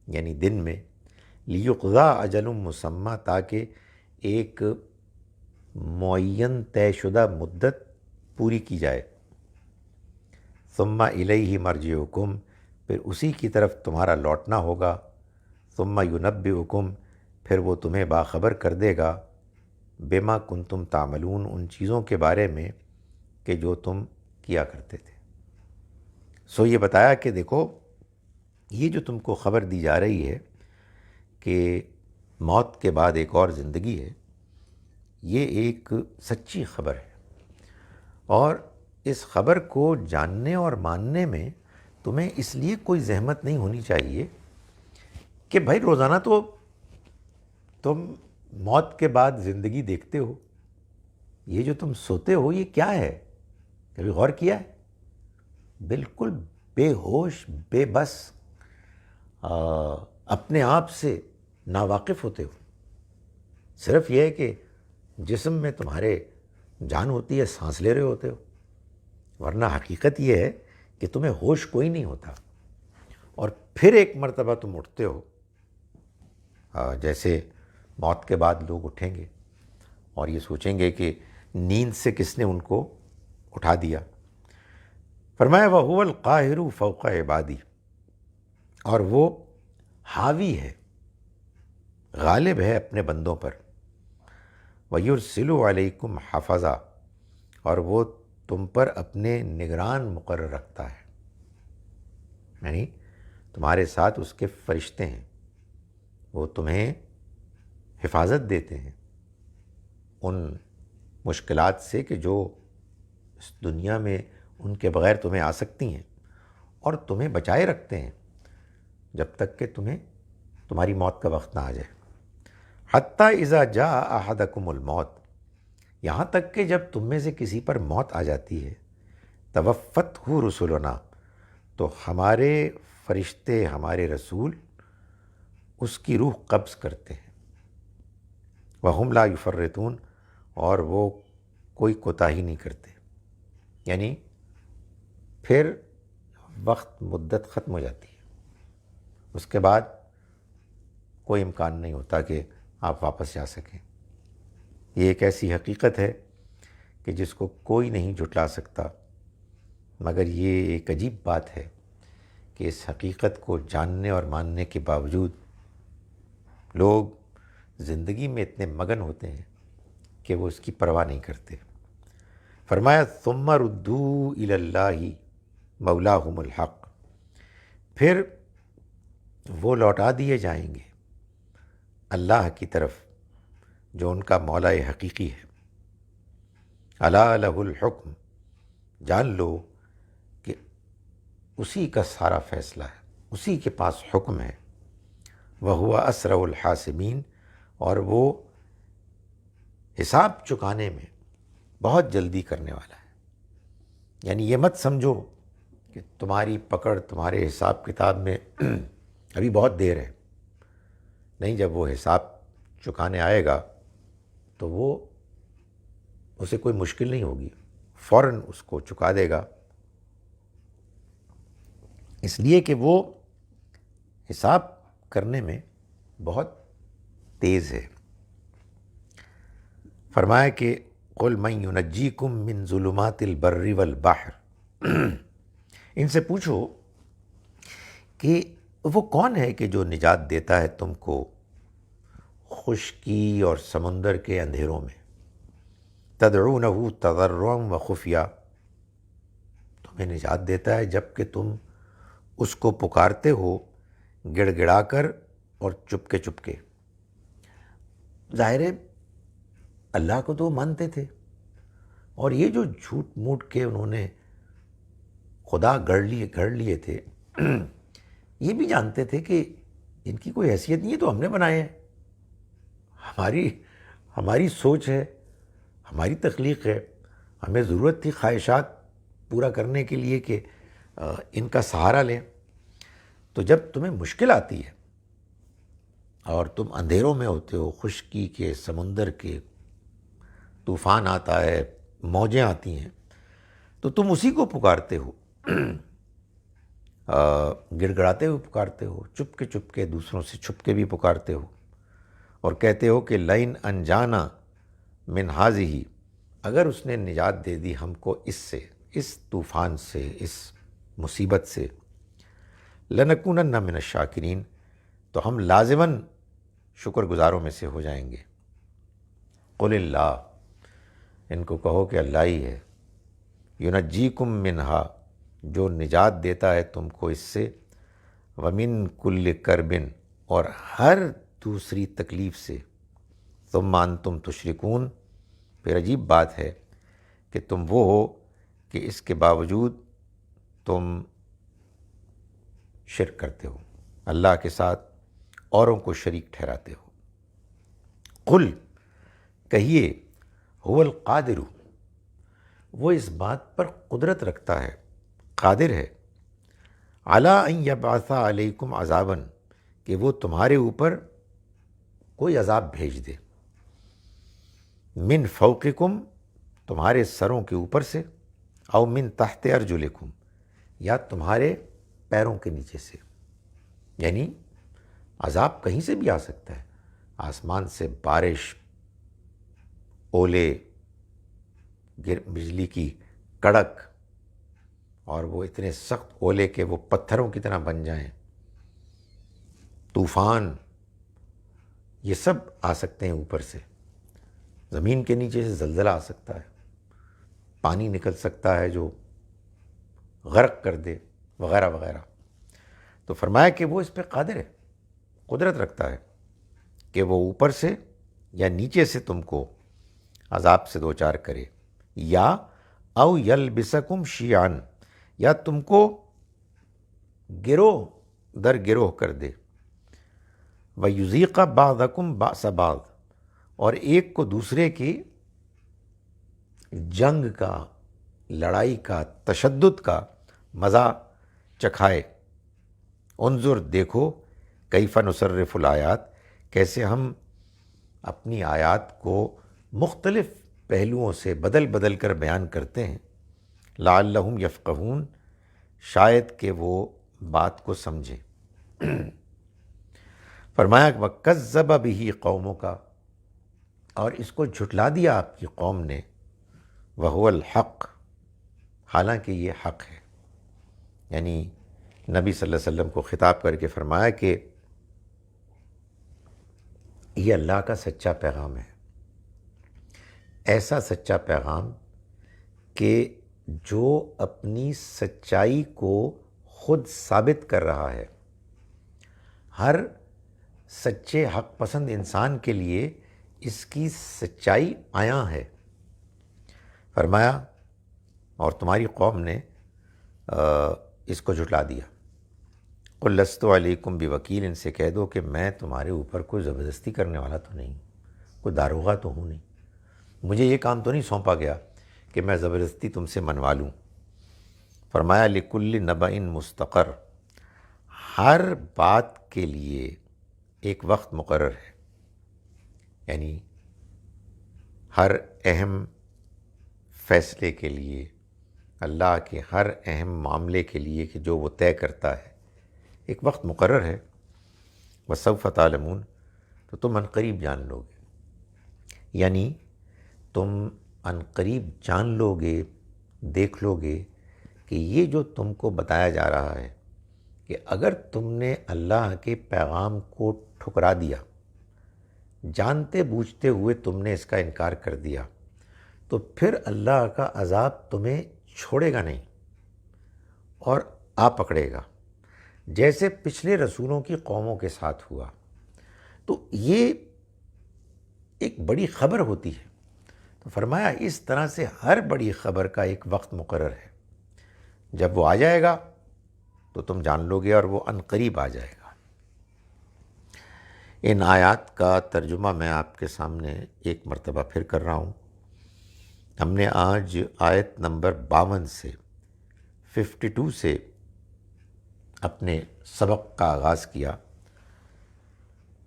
A: یعنی دن میں، لیقضا اجل مسمى، تاکہ ایک معین طے شدہ مدت پوری کی جائے. ثم الیہ مرجعکم، پھر اسی کی طرف تمہارا لوٹنا ہوگا. ثم ینبئکم، پھر وہ تمہیں باخبر کر دے گا. بما کنتم تعملون، ان چیزوں کے بارے میں کہ جو تم کیا کرتے تھے. سو یہ بتایا کہ دیکھو یہ جو تم کو خبر دی جا رہی ہے کہ موت کے بعد ایک اور زندگی ہے، یہ ایک سچی خبر ہے، اور اس خبر کو جاننے اور ماننے میں تمہیں اس لیے کوئی زحمت نہیں ہونی چاہیے کہ بھائی روزانہ تو تم موت کے بعد زندگی دیکھتے ہو، یہ جو تم سوتے ہو یہ کیا ہے؟ کبھی غور کیا ہے؟ بالکل بے ہوش، بے بس، اپنے آپ سے ناواقف ہوتے ہو. صرف یہ ہے کہ جسم میں تمہارے جان ہوتی ہے، سانس لے رہے ہوتے ہو، ورنہ حقیقت یہ ہے کہ تمہیں ہوش کوئی نہیں ہوتا. اور پھر ایک مرتبہ تم اٹھتے ہو، جیسے موت کے بعد لوگ اٹھیں گے اور یہ سوچیں گے کہ نیند سے کس نے ان کو اٹھا دیا. فرمایا وَهُوَ الْقَاهِرُ فَوْقَ عِبَادِهِ، اور وہ حاوی ہے، غالب ہے اپنے بندوں پر. وَيُرْسِلُ عَلَيْكُمْ حَفَظًا، اور وہ تم پر اپنے نگران مقرر رکھتا ہے، یعنی تمہارے ساتھ اس کے فرشتے ہیں، وہ تمہیں حفاظت دیتے ہیں ان مشکلات سے کہ جو اس دنیا میں ان کے بغیر تمہیں آ سکتی ہیں، اور تمہیں بچائے رکھتے ہیں جب تک کہ تمہاری موت کا وقت نہ آ جائے. حتیٰ اذا جاء احدکم الموت، یہاں تک کہ جب تم میں سے کسی پر موت آ جاتی ہے، توفتہ رسلنا، تو ہمارے فرشتے، ہمارے رسول اس کی روح قبض کرتے ہیں. وہم لا یفرطون، اور وہ کوئی کوتاہی نہیں کرتے، یعنی پھر وقت مدت ختم ہو جاتی ہے، اس کے بعد کوئی امکان نہیں ہوتا کہ آپ واپس جا سکیں. یہ ایک ایسی حقیقت ہے کہ جس کو کوئی نہیں جھٹلا سکتا، مگر یہ ایک عجیب بات ہے کہ اس حقیقت کو جاننے اور ماننے کے باوجود لوگ زندگی میں اتنے مگن ہوتے ہیں کہ وہ اس کی پرواہ نہیں کرتے. فرمایا ثم ردوا الی اللہ مولاہم الحق، پھر وہ لوٹا دیے جائیں گے اللہ کی طرف جو ان کا مولا حقیقی ہے. الا لہ الحکم، جان لو کہ اسی کا سارا فیصلہ ہے، اسی کے پاس حکم ہے. وہو اسرع الحاسبین، اور وہ حساب چکانے میں بہت جلدی کرنے والا ہے. یعنی یہ مت سمجھو کہ تمہاری پکڑ تمہارے حساب کتاب میں ابھی بہت دیر ہے. نہیں، جب وہ حساب چکانے آئے گا تو وہ اسے کوئی مشکل نہیں ہوگی، فوراً اس کو چکا دے گا، اس لیے کہ وہ حساب کرنے میں بہت تیز ہے. فرمایا کہ قل من ینجیکم من ظلمات البر والبحر، ان سے پوچھو کہ وہ کون ہے کہ جو نجات دیتا ہے تم کو خشکی اور سمندر کے اندھیروں میں. تدعونہ تضرعا وخفیہ، تمہیں نجات دیتا ہے جب کہ تم اس کو پکارتے ہو گڑ گڑا کر اور چپکے چپکے. ظاہر ہے اللہ کو تو وہ مانتے تھے، اور یہ جو جھوٹ موٹ کے انہوں نے خدا گڑھ لیے تھے، یہ بھی جانتے تھے کہ ان کی کوئی حیثیت نہیں ہے، تو ہم نے بنائے ہیں، ہماری سوچ ہے، ہماری تخلیق ہے، ہمیں ضرورت تھی خواہشات پورا کرنے کے لیے کہ ان کا سہارا لیں. تو جب تمہیں مشکل آتی ہے اور تم اندھیروں میں ہوتے ہو، خشکی کے، سمندر کے، طوفان آتا ہے، موجیں آتی ہیں، تو تم اسی کو پکارتے ہو. گڑ گڑاتے ہوئے پکارتے ہو، چپ کے دوسروں سے چھپ کے بھی پکارتے ہو، اور کہتے ہو کہ لئن انجانا من ہذہ، اگر اس نے نجات دے دی ہم کو اس سے، اس طوفان سے، اس مصیبت سے، لنکونن من الشاکرین، تو ہم لازماً شکر گزاروں میں سے ہو جائیں گے۔ قل اللہ، ان کو کہو کہ اللہ ہی ہے، ینجیکم منہا، جو نجات دیتا ہے تم کو اس سے، ومن کل کربن، اور ہر دوسری تکلیف سے، ثم انتم تشرکون، پھر عجیب بات ہے کہ تم وہ ہو کہ اس کے باوجود تم شرک کرتے ہو، اللہ کے ساتھ اوروں کو شریک ٹھہراتے ہو۔ قل، کہیے، هو القادر، وہ اس بات پر قدرت رکھتا ہے، قادر ہے، علی ان یبعث علیکم عذابا، کہ وہ تمہارے اوپر کوئی عذاب بھیج دے، من فوقکم، تمہارے سروں کے اوپر سے، او من تحت ارجلکم، یا تمہارے پیروں کے نیچے سے، یعنی عذاب کہیں سے بھی آ سکتا ہے، آسمان سے بارش، اولے، بجلی کی کڑک، اور وہ اتنے سخت اولے کہ وہ پتھروں کی طرح بن جائیں، طوفان، یہ سب آ سکتے ہیں اوپر سے، زمین کے نیچے سے زلزلہ آ سکتا ہے، پانی نکل سکتا ہے جو غرق کر دے، وغیرہ وغیرہ۔ تو فرمایا کہ وہ اس پہ قادر ہے، قدرت رکھتا ہے کہ وہ اوپر سے یا نیچے سے تم کو عذاب سے دوچار کرے، یا او یلبسکم شیعان، یا تم کو گروہ در گروہ کر دے، وَيُذِيقَ بَعْضَكُمْ بَأْسَ بَعْضٍ، اور ایک کو دوسرے کی جنگ کا، لڑائی کا، تشدد کا مزہ چکھائے۔ انظر، دیکھو، کیف نصرف الآیات، کیسے ہم اپنی آیات کو مختلف پہلوؤں سے بدل بدل کر بیان کرتے ہیں، لعلہم یفقہون، شاید کہ وہ بات کو سمجھیں۔ فرمایا وَكَذَّبَ بِهِ قَوْمُكَ، اور اس کو جھٹلا دیا آپ کی قوم نے، وَهُوَ الْحَقُّ، حالانکہ یہ حق ہے، یعنی نبی صلی اللہ علیہ وسلم کو خطاب کر کے فرمایا کہ یہ اللہ کا سچا پیغام ہے، ایسا سچا پیغام کہ جو اپنی سچائی کو خود ثابت کر رہا ہے۔ ہر سچے حق پسند انسان کے لیے اس کی سچائی عیاں ہے۔ فرمایا اور تمہاری قوم نے اس کو جھٹلا دیا۔ قل لست علیکم بوکیل، ان سے کہہ دو کہ میں تمہارے اوپر کوئی زبردستی کرنے والا تو نہیں، کوئی داروغہ تو ہوں نہیں، مجھے یہ کام تو نہیں سونپا گیا کہ میں زبردستی تم سے منوا لوں۔ فرمایا لکل نبأ مستقر، ہر بات کے لیے ایک وقت مقرر ہے، یعنی ہر اہم فیصلے کے لیے، اللہ کے ہر اہم معاملے کے لیے کہ جو وہ طے کرتا ہے، ایک وقت مقرر ہے۔ وسوف تعلمون، تو تم عنقریب جان لو گے، یعنی تم عنقریب جان لو گے، دیکھ لو گے کہ یہ جو تم کو بتایا جا رہا ہے کہ اگر تم نے اللہ کے پیغام کو ٹھکرا دیا، جانتے بوجھتے ہوئے تم نے اس کا انکار کر دیا، تو پھر اللہ کا عذاب تمہیں چھوڑے گا نہیں اور آ پکڑے گا، جیسے پچھلے رسولوں کی قوموں کے ساتھ ہوا۔ تو یہ ایک بڑی خبر ہوتی ہے، تو فرمایا اس طرح سے ہر بڑی خبر کا ایک وقت مقرر ہے، جب وہ آ جائے گا تو تم جان لو گے اور وہ عنقریب آ جائے گا۔ ان آیات کا ترجمہ میں آپ کے سامنے ایک مرتبہ پھر کر رہا ہوں۔ ہم نے آج آیت نمبر 52 سے 52 سے اپنے سبق کا آغاز کیا۔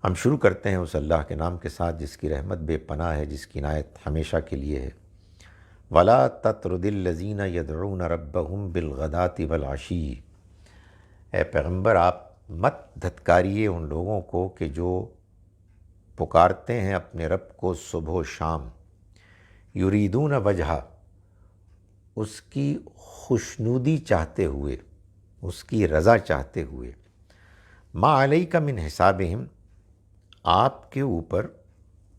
A: ہم شروع کرتے ہیں اس اللہ کے نام کے ساتھ جس کی رحمت بے پناہ ہے، جس کی عنایت ہمیشہ کے لیے ہے۔ وَلَا تَطْرُدِ الَّذِينَ يَدْعُونَ رَبَّهُمْ بِالْغَدَاةِ وَالْعَشِيِّ، اے پیغمبر آپ مت دھتکاریے ان لوگوں کو کہ جو پکارتے ہیں اپنے رب کو صبح و شام، یریدون وجہا، اس کی خوشنودی چاہتے ہوئے، اس کی رضا چاہتے ہوئے، ما علیک من حسابہم، آپ کے اوپر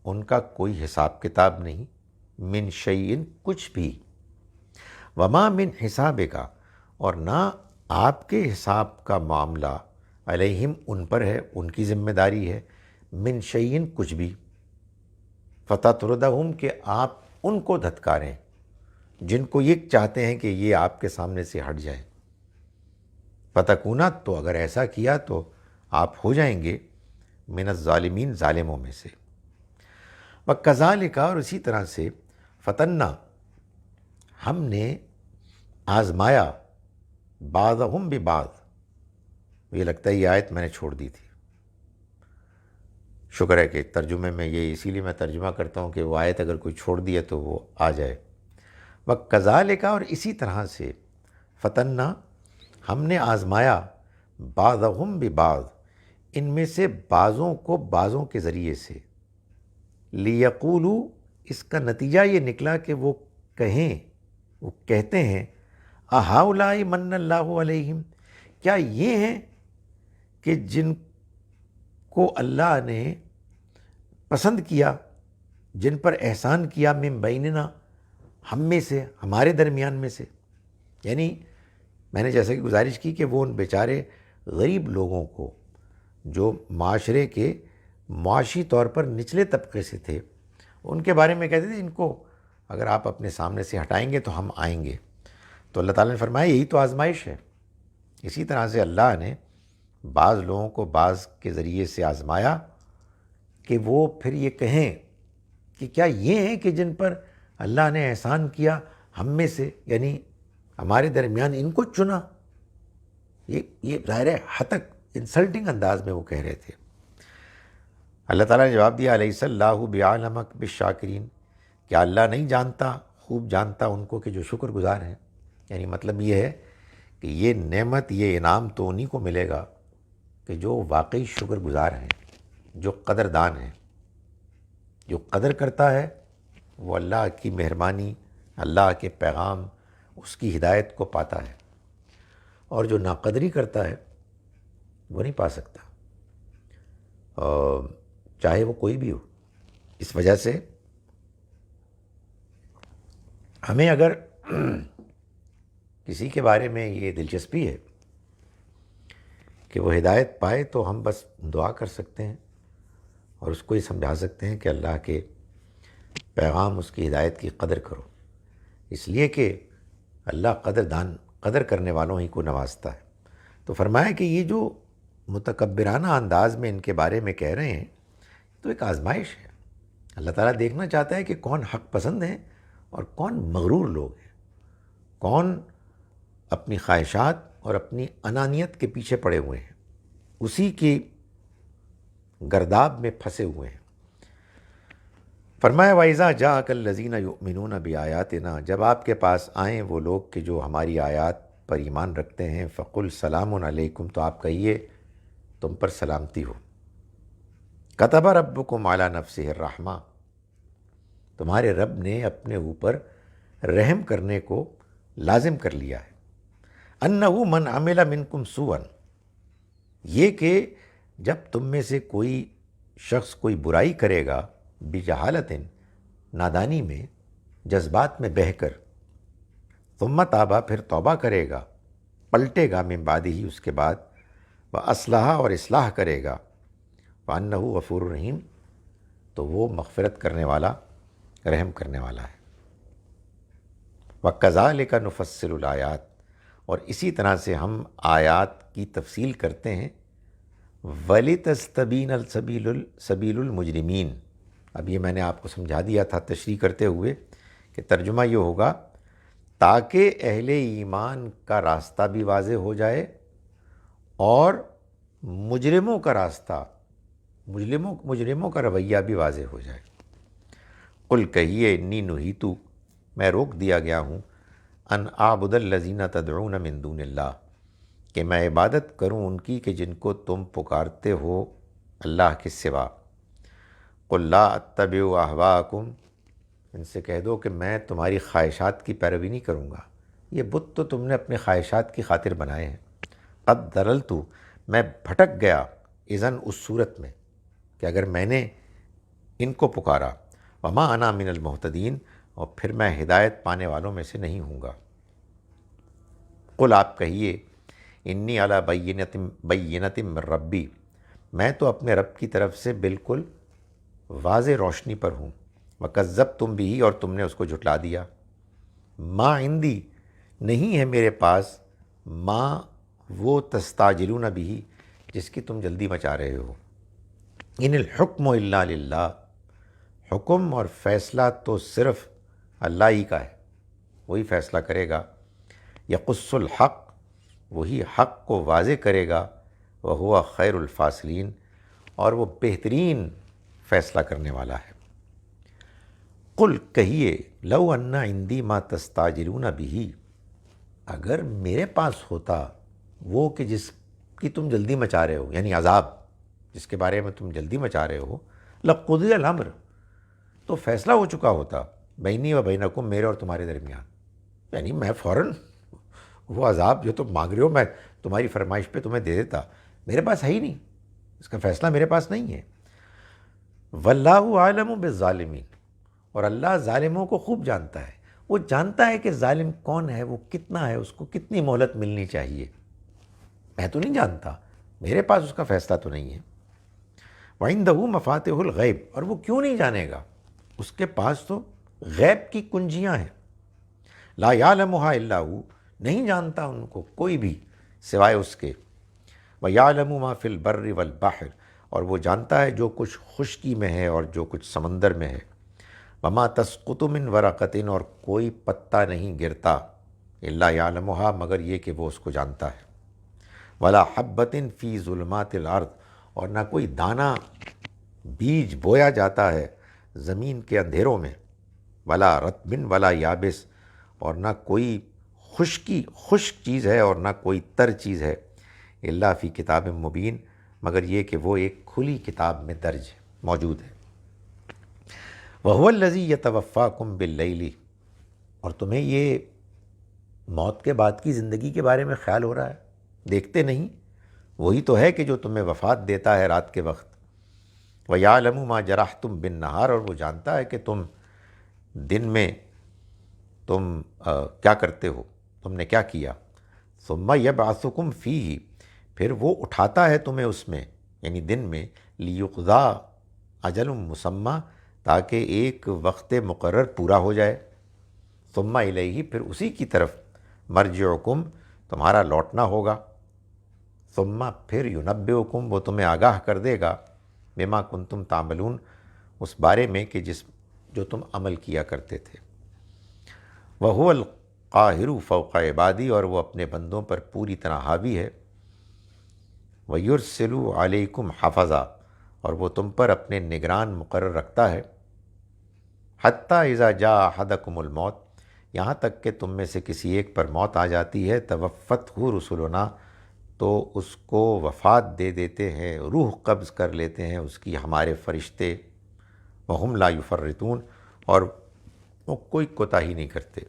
A: ان کا کوئی حساب کتاب نہیں، من شیئن، کچھ بھی، وما من حسابک، اور نہ آپ کے حساب کا معاملہ، علیہم، ان پر ہے، ان کی ذمہ داری ہے، من شیئن، کچھ بھی، فتطردہم، کہ آپ ان کو دھتکاریں جن کو یہ چاہتے ہیں کہ یہ آپ کے سامنے سے ہٹ جائیں، فتکونا، تو اگر ایسا کیا تو آپ ہو جائیں گے من الظالمین، ظالموں میں سے، وکذالک، اور اسی طرح سے، فتنا، ہم نے آزمایا، بعضہم ببعض، یہ لگتا ہے یہ آیت میں نے چھوڑ دی تھی، شکر ہے کہ ترجمے میں یہ اسی لیے میں ترجمہ کرتا ہوں کہ وہ آیت اگر کوئی چھوڑ دی ہے تو وہ آ جائے، وکذالک، اور اسی طرح سے، فتنا، ہم نے آزمایا، بعضہم ببعض، ان میں سے بعضوں کو بعضوں کے ذریعے سے، لیقولوا، اس کا نتیجہ یہ نکلا کہ وہ کہیں، وہ کہتے ہیں، اہؤلاء من اللہ علیہم، کیا یہ ہیں کہ جن کو اللہ نے پسند کیا، جن پر احسان کیا، من بیننا، ہم میں سے، ہمارے درمیان میں سے، یعنی میں نے جیسا کہ گزارش کی کہ وہ ان بیچارے غریب لوگوں کو جو معاشرے کے معاشی طور پر نچلے طبقے سے تھے، ان کے بارے میں کہتے تھے ان کو اگر آپ اپنے سامنے سے ہٹائیں گے تو ہم آئیں گے، تو اللہ تعالیٰ نے فرمایا یہی تو آزمائش ہے۔ اسی طرح سے اللہ نے بعض لوگوں کو بعض کے ذریعے سے آزمایا کہ وہ پھر یہ کہیں کہ کیا یہ ہیں کہ جن پر اللہ نے احسان کیا ہم میں سے، یعنی ہمارے درمیان ان کو چنا، یہ ظاہر ہے ہتک انسلٹنگ انداز میں وہ کہہ رہے تھے۔ اللہ تعالیٰ نے جواب دیا، الیس اللہ بعالم بالشاکرین، کیا اللہ نہیں جانتا، خوب جانتا ان کو کہ جو شکر گزار ہیں، یعنی مطلب یہ ہے کہ یہ نعمت، یہ انعام تو انہی کو ملے گا کہ جو واقعی شکر گزار ہیں، جو قدردان ہیں، جو قدر کرتا ہے وہ اللہ کی مہربانی، اللہ کے پیغام، اس کی ہدایت کو پاتا ہے، اور جو ناقدری کرتا ہے وہ نہیں پا سکتا، چاہے وہ کوئی بھی ہو۔ اس وجہ سے ہمیں اگر کسی کے بارے میں یہ دلچسپی ہے کہ وہ ہدایت پائے تو ہم بس دعا کر سکتے ہیں اور اس کو یہ سمجھا سکتے ہیں کہ اللہ کے پیغام، اس کی ہدایت کی قدر کرو، اس لیے کہ اللہ قدر کرنے والوں ہی کو نوازتا ہے۔ تو فرمایا کہ یہ جو متکبرانہ انداز میں ان کے بارے میں کہہ رہے ہیں تو ایک آزمائش ہے، اللہ تعالیٰ دیکھنا چاہتا ہے کہ کون حق پسند ہیں اور کون مغرور لوگ ہیں، کون اپنی خواہشات اور اپنی انانیت کے پیچھے پڑے ہوئے ہیں، اسی کی گرداب میں پھنسے ہوئے ہیں۔ فرمایا وَإِذَا جَاءَكَ الَّذِينَ يُؤْمِنُونَ بِآيَاتِنَا، جب آپ کے پاس آئیں وہ لوگ کہ جو ہماری آیات پر ایمان رکھتے ہیں، فَقُلْ سَلَامٌ عَلَيْكُمْ، تو آپ کہیے تم پر سلامتی ہو، كَتَبَ رَبُّكُمْ عَلَى نَفْسِهِ الرَّحْمَةَ، تمہارے رب نے اپنے اوپر رحم کرنے کو لازم کر لیا ہے، أَنَّهُ مَنْ عَمِلَ مِنْكُمْ سُوءًا، یہ کہ جب تم میں سے کوئی شخص کوئی برائی کرے گا، بجہالتٍ، نادانی میں، جذبات میں بہہ کر، ثم تابا، پھر توبہ کرے گا، پلٹے گا، من بعد ہی، اس کے بعد، وَأَصْلَحَ، اور اصلاح کرے گا، وَأَنَّهُ غَفُورٌ رحیم، تو وہ مغفرت کرنے والا، رحم کرنے والا ہے۔ وَكَذَلِكَ نُفَصِّلُ الْآيَاتِ، اور اسی طرح سے ہم آیات کی تفصیل کرتے ہیں، وَلِتَسْتَبِينَ سَبِيلُ الْمُجْرِمِينَ، اب یہ میں نے آپ کو سمجھا دیا تھا تشریح کرتے ہوئے کہ ترجمہ یہ ہوگا تاکہ اہل ایمان کا راستہ بھی واضح ہو جائے اور مجرموں کا راستہ، مجرموں کا رویہ بھی واضح ہو جائے۔ قل کہیے، انی نہیتو، میں روک دیا گیا ہوں، ان اعبد الذین تدعون من دون اللہ، کہ میں عبادت کروں ان کی کہ جن کو تم پکارتے ہو اللہ کے سوا۔ قل لا اتبع اہواءکم، ان سے کہہ دو کہ میں تمہاری خواہشات کی پیروی نہیں کروں گا، یہ بت تو تم نے اپنے خواہشات کی خاطر بنائے ہیں۔ قد ضللت، میں بھٹک گیا، اذن اس صورت میں کہ اگر میں نے ان کو پکارا، وما انا من المہتدین، اور پھر میں ہدایت پانے والوں میں سے نہیں ہوں گا۔ قل، آپ کہیے، انی علی بینۃ من ربی، میں تو اپنے رب کی طرف سے بالکل واضح روشنی پر ہوں، وکذبتم بھی، اور تم نے اس کو جھٹلا دیا۔ ما عندی، نہیں ہے میرے پاس، ما وہ تستعجلون بھی، جس کی تم جلدی مچا رہے ہو۔ ان الحکم الا للہ، حکم اور فیصلہ تو صرف اللہ ہی کا ہے، وہی فیصلہ کرے گا۔ یقص الحق، وہی حق کو واضح کرے گا، وہو خیر الفاصلین، اور وہ بہترین فیصلہ کرنے والا ہے۔ قل، کہیے، لو ان عندی ما تستعجلون بھی، اگر میرے پاس ہوتا وہ کہ جس کی تم جلدی مچا رہے ہو، یعنی عذاب جس کے بارے میں تم جلدی مچا رہے ہو، لقضی الامر، تو فیصلہ ہو چکا ہوتا، بینی و بینکم، میرے اور تمہارے درمیان، یعنی میں فوراً وہ عذاب جو تم مانگ رہے ہو میں تمہاری فرمائش پہ تمہیں دے دیتا، میرے پاس ہے ہی نہیں، اس کا فیصلہ میرے پاس نہیں ہے۔ واللہ عالم بالظالمین، اور اللہ ظالموں کو خوب جانتا ہے، وہ جانتا ہے کہ ظالم کون ہے، وہ کتنا ہے، اس کو کتنی مہلت ملنی چاہیے۔ میں تو نہیں جانتا، میرے پاس اس کا فیصلہ تو نہیں ہے۔ وَعِندَهُ مَفَاتِحُ الْغَیْبِ، اور وہ کیوں نہیں جانے گا، اس کے پاس تو غیب کی کنجیاں ہیں۔ لا یعلمها الا هو، نہیں جانتا ان کو کوئی بھی سوائے اس کے۔ وَیَعْلَمُ مَا فِی الْبَرِّ وَالْبَحْرِ، اور وہ جانتا ہے جو کچھ خشکی میں ہے اور جو کچھ سمندر میں ہے۔ وَمَا تَسْقُطُ مِنْ وَرَقَةٍ، اور کوئی پتا نہیں گرتا، الا یعلمها، مگر یہ کہ وہ اس کو جانتا ہے۔ ولا حبۃ فی ظلمات الارض، اور نہ کوئی دانہ بیج بویا جاتا ہے زمین کے اندھیروں میں۔ ولا رطب ولا یابس، اور نہ کوئی خشک چیز ہے اور نہ کوئی تر چیز ہے، الا فی کتاب مبین، مگر یہ کہ وہ ایک کھلی کتاب میں درج موجود ہے۔ وَهُوَ الَّذِی يَتَوَفَّاكُم بِاللَّیْلِ، اور تمہیں یہ موت کے بعد کی زندگی کے بارے میں خیال ہو رہا ہے، دیکھتے نہیں، وہی تو ہے کہ جو تمہیں وفات دیتا ہے رات کے وقت۔ وَيَعْلَمُ مَا جَرَحْتُم بِالنَّهَارِ، اور وہ جانتا ہے کہ تم دن میں تم کیا کرتے ہو، تم نے کیا کیا۔ ثُمَّ يَبْعَثُكُمْ فِيهِ، پھر وہ اٹھاتا ہے تمہیں اس میں، یعنی دن میں، لِيُقْضَىٰ أَجَلٌ مُّسَمًّى، تاکہ ایک وقت مقرر پورا ہو جائے۔ ثُمَّ إِلَيْهِ، پھر اسی کی طرف، مرجعکم، تمہارا لوٹنا ہوگا۔ ثم، پھر ينبئکم، وہ تمہیں آگاہ کر دے گا، بما کنتم تعملون، اس بارے میں کہ جو تم عمل کیا کرتے تھے۔ وَهُوَ الْقَاهِرُ فَوْقَ عِبَادِهِ، اور وہ اپنے بندوں پر پوری طرح حاوی ہے۔ وَيُرْسِلُ عَلَيْكُمْ حَفَظًا، اور وہ تم پر اپنے نگران مقرر رکھتا ہے۔ حَتَّى إِذَا جَاءَ أَحَدَكُمُ الْمَوْتُ، یہاں تک کہ تم میں سے کسی ایک پر موت آ جاتی ہے، توفتہ رسلنا، تو اس کو وفات دے دیتے ہیں، روح قبض کر لیتے ہیں اس کی ہمارے فرشتے، وہم لا یفرطون، اور وہ کوئی کوتاہی نہیں کرتے۔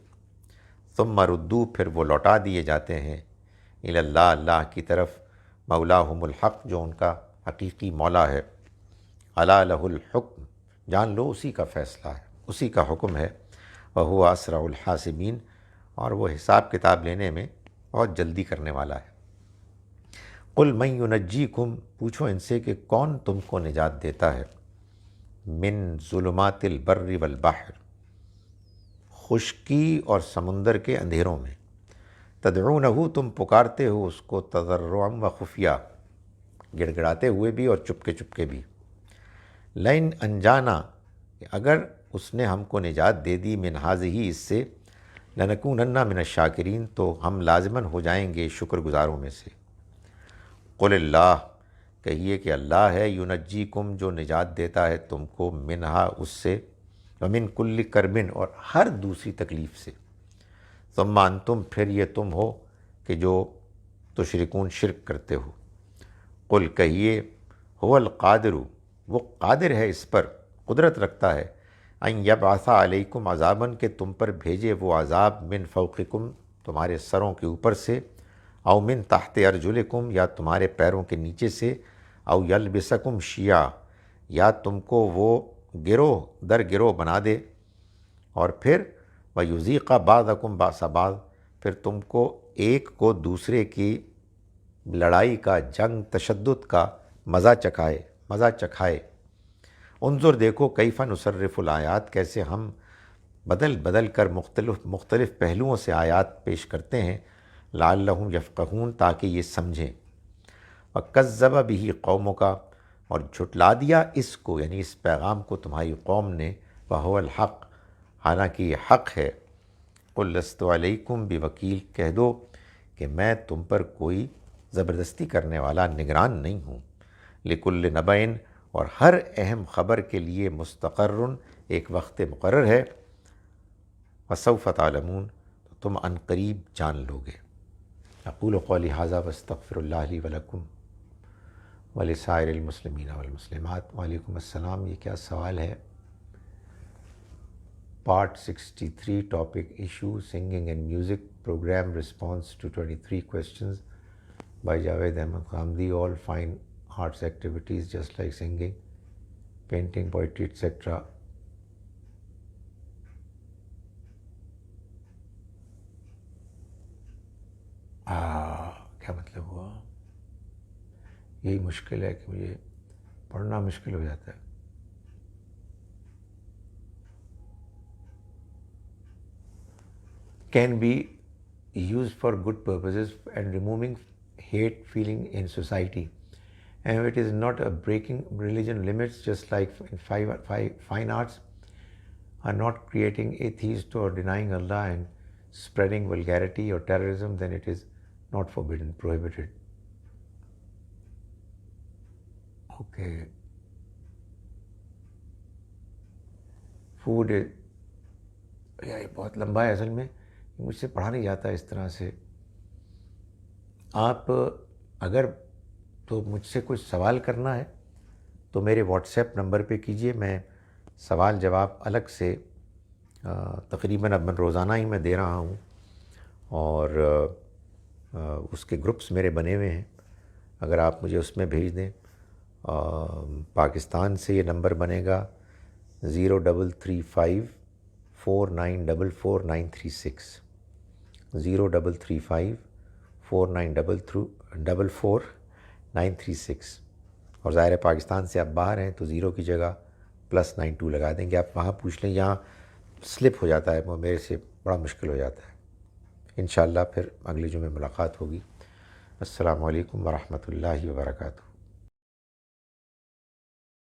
A: ثم ردوا، پھر وہ لوٹا دیے جاتے ہیں، الی اللہ، اللہ کی طرف، مولاہم الحق، جو ان کا حقیقی مولا ہے۔ الا لہ الحکم، جان لو اسی کا فیصلہ ہے، اسی کا حکم ہے۔ وہو اسرع الحاسبین، اور وہ حساب کتاب لینے میں بہت جلدی کرنے والا ہے۔ قل من ینجیکم، پوچھو ان سے کہ کون تم کو نجات دیتا ہے، من ظلمات البر والبحر، خشکی اور سمندر کے اندھیروں میں، تدعونہ، تم پکارتے ہو اس کو، تضرعا و خفیہ، گڑ گڑاتے ہوئے بھی اور چپکے چپکے بھی۔ لئن انجانا، اگر اس نے ہم کو نجات دے دی، من ہذہ، اس سے، لنکونن من الشاکرین، تو ہم لازماً ہو جائیں گے شکر گزاروں میں سے۔ قل اللہ، کہیے کہ اللہ ہے، ینجیکم، جو نجات دیتا ہے تم کو، منہا، اس سے، ومن کل کربن، اور ہر دوسری تکلیف سے۔ ثم انتم، پھر یہ تم ہو کہ جو تشرکون شرک کرتے ہو۔ قل کہیے هو القادر، وہ قادر ہے اس پر، قدرت رکھتا ہے، ان یبعث علیکم عذاباً کہ تم پر بھیجے وہ عذاب من فوقکم تمہارے سروں کے اوپر سے، او من تحت ارجلکم یا تمہارے پیروں کے نیچے سے، او یلبسکم شیعا یا تم کو وہ گروہ در گروہ بنا دے، اور پھر ویذیق بعضکم باس بعض، پھر تم کو ایک کو دوسرے کی لڑائی کا، جنگ، تشدد کا مزہ چکھائے۔ انظر دیکھو کیف نصرف الآیات، کیسے ہم بدل بدل کر مختلف پہلوؤں سے آیات پیش کرتے ہیں، لعلہم یفقہون تاکہ یہ سمجھیں۔ وکذب بہ قومک، اور جھٹلا دیا اس کو یعنی اس پیغام کو تمہاری قوم نے، وہو الحق، حالانکہ یہ حق ہے۔ قل لست علیکم بوکیل، کہہ دو کہ میں تم پر کوئی زبردستی کرنے والا نگران نہیں ہوں۔ لکل نبأ، اور ہر اہم خبر کے لیے مستقر، ایک وقت مقرر ہے، وسوف تعلمون، تو تم عن قریب جان لوگے۔ اقول قولی ھذا واستغفر اللہ لی ولکم ولسائر المسلمین والمسلمات۔ وعلیکم السلام، یہ کیا سوال ہے؟ Part 63 topic issue singing and music program response to 23 questions by Javed Ahmad Ghamidi. All fine arts activities just like singing, painting, poetry, etc. کیا مطلب ہوا؟ یہی مشکل ہے کہ مجھے پڑھنا مشکل ہو جاتا ہے۔ Can be used for good purposes and removing hate feeling in society. And it is not a breaking religion limits, just like in fine arts are not creating atheists or denying Allah and spreading vulgarity or terrorism, then it is not forbidden, prohibited. Okay. Food is, یہ بہت لمبا ہے اصل میں، مجھ سے پڑھا نہیں جاتا اس طرح سے۔ آپ اگر تو مجھ سے کچھ سوال کرنا ہے تو میرے واٹس ایپ نمبر پہ کیجئے، میں سوال جواب الگ سے تقریباً اب میں روزانہ ہی میں دے رہا ہوں، اور اس کے گروپس میرے بنے ہوئے ہیں، اگر آپ مجھے اس میں بھیج دیں۔ پاکستان سے یہ نمبر بنے گا 033549444936 033549444936، اور ظاہر پاکستان سے آپ باہر ہیں تو 0 کی جگہ +92 لگا دیں گے۔ آپ وہاں پوچھ لیں، یہاں سلپ ہو جاتا ہے، وہ میرے سے بڑا مشکل ہو جاتا ہے۔ انشاءاللہ پھر اگلی جمعے ملاقات ہوگی۔ السلام علیکم ورحمۃ اللہ وبرکاتہ۔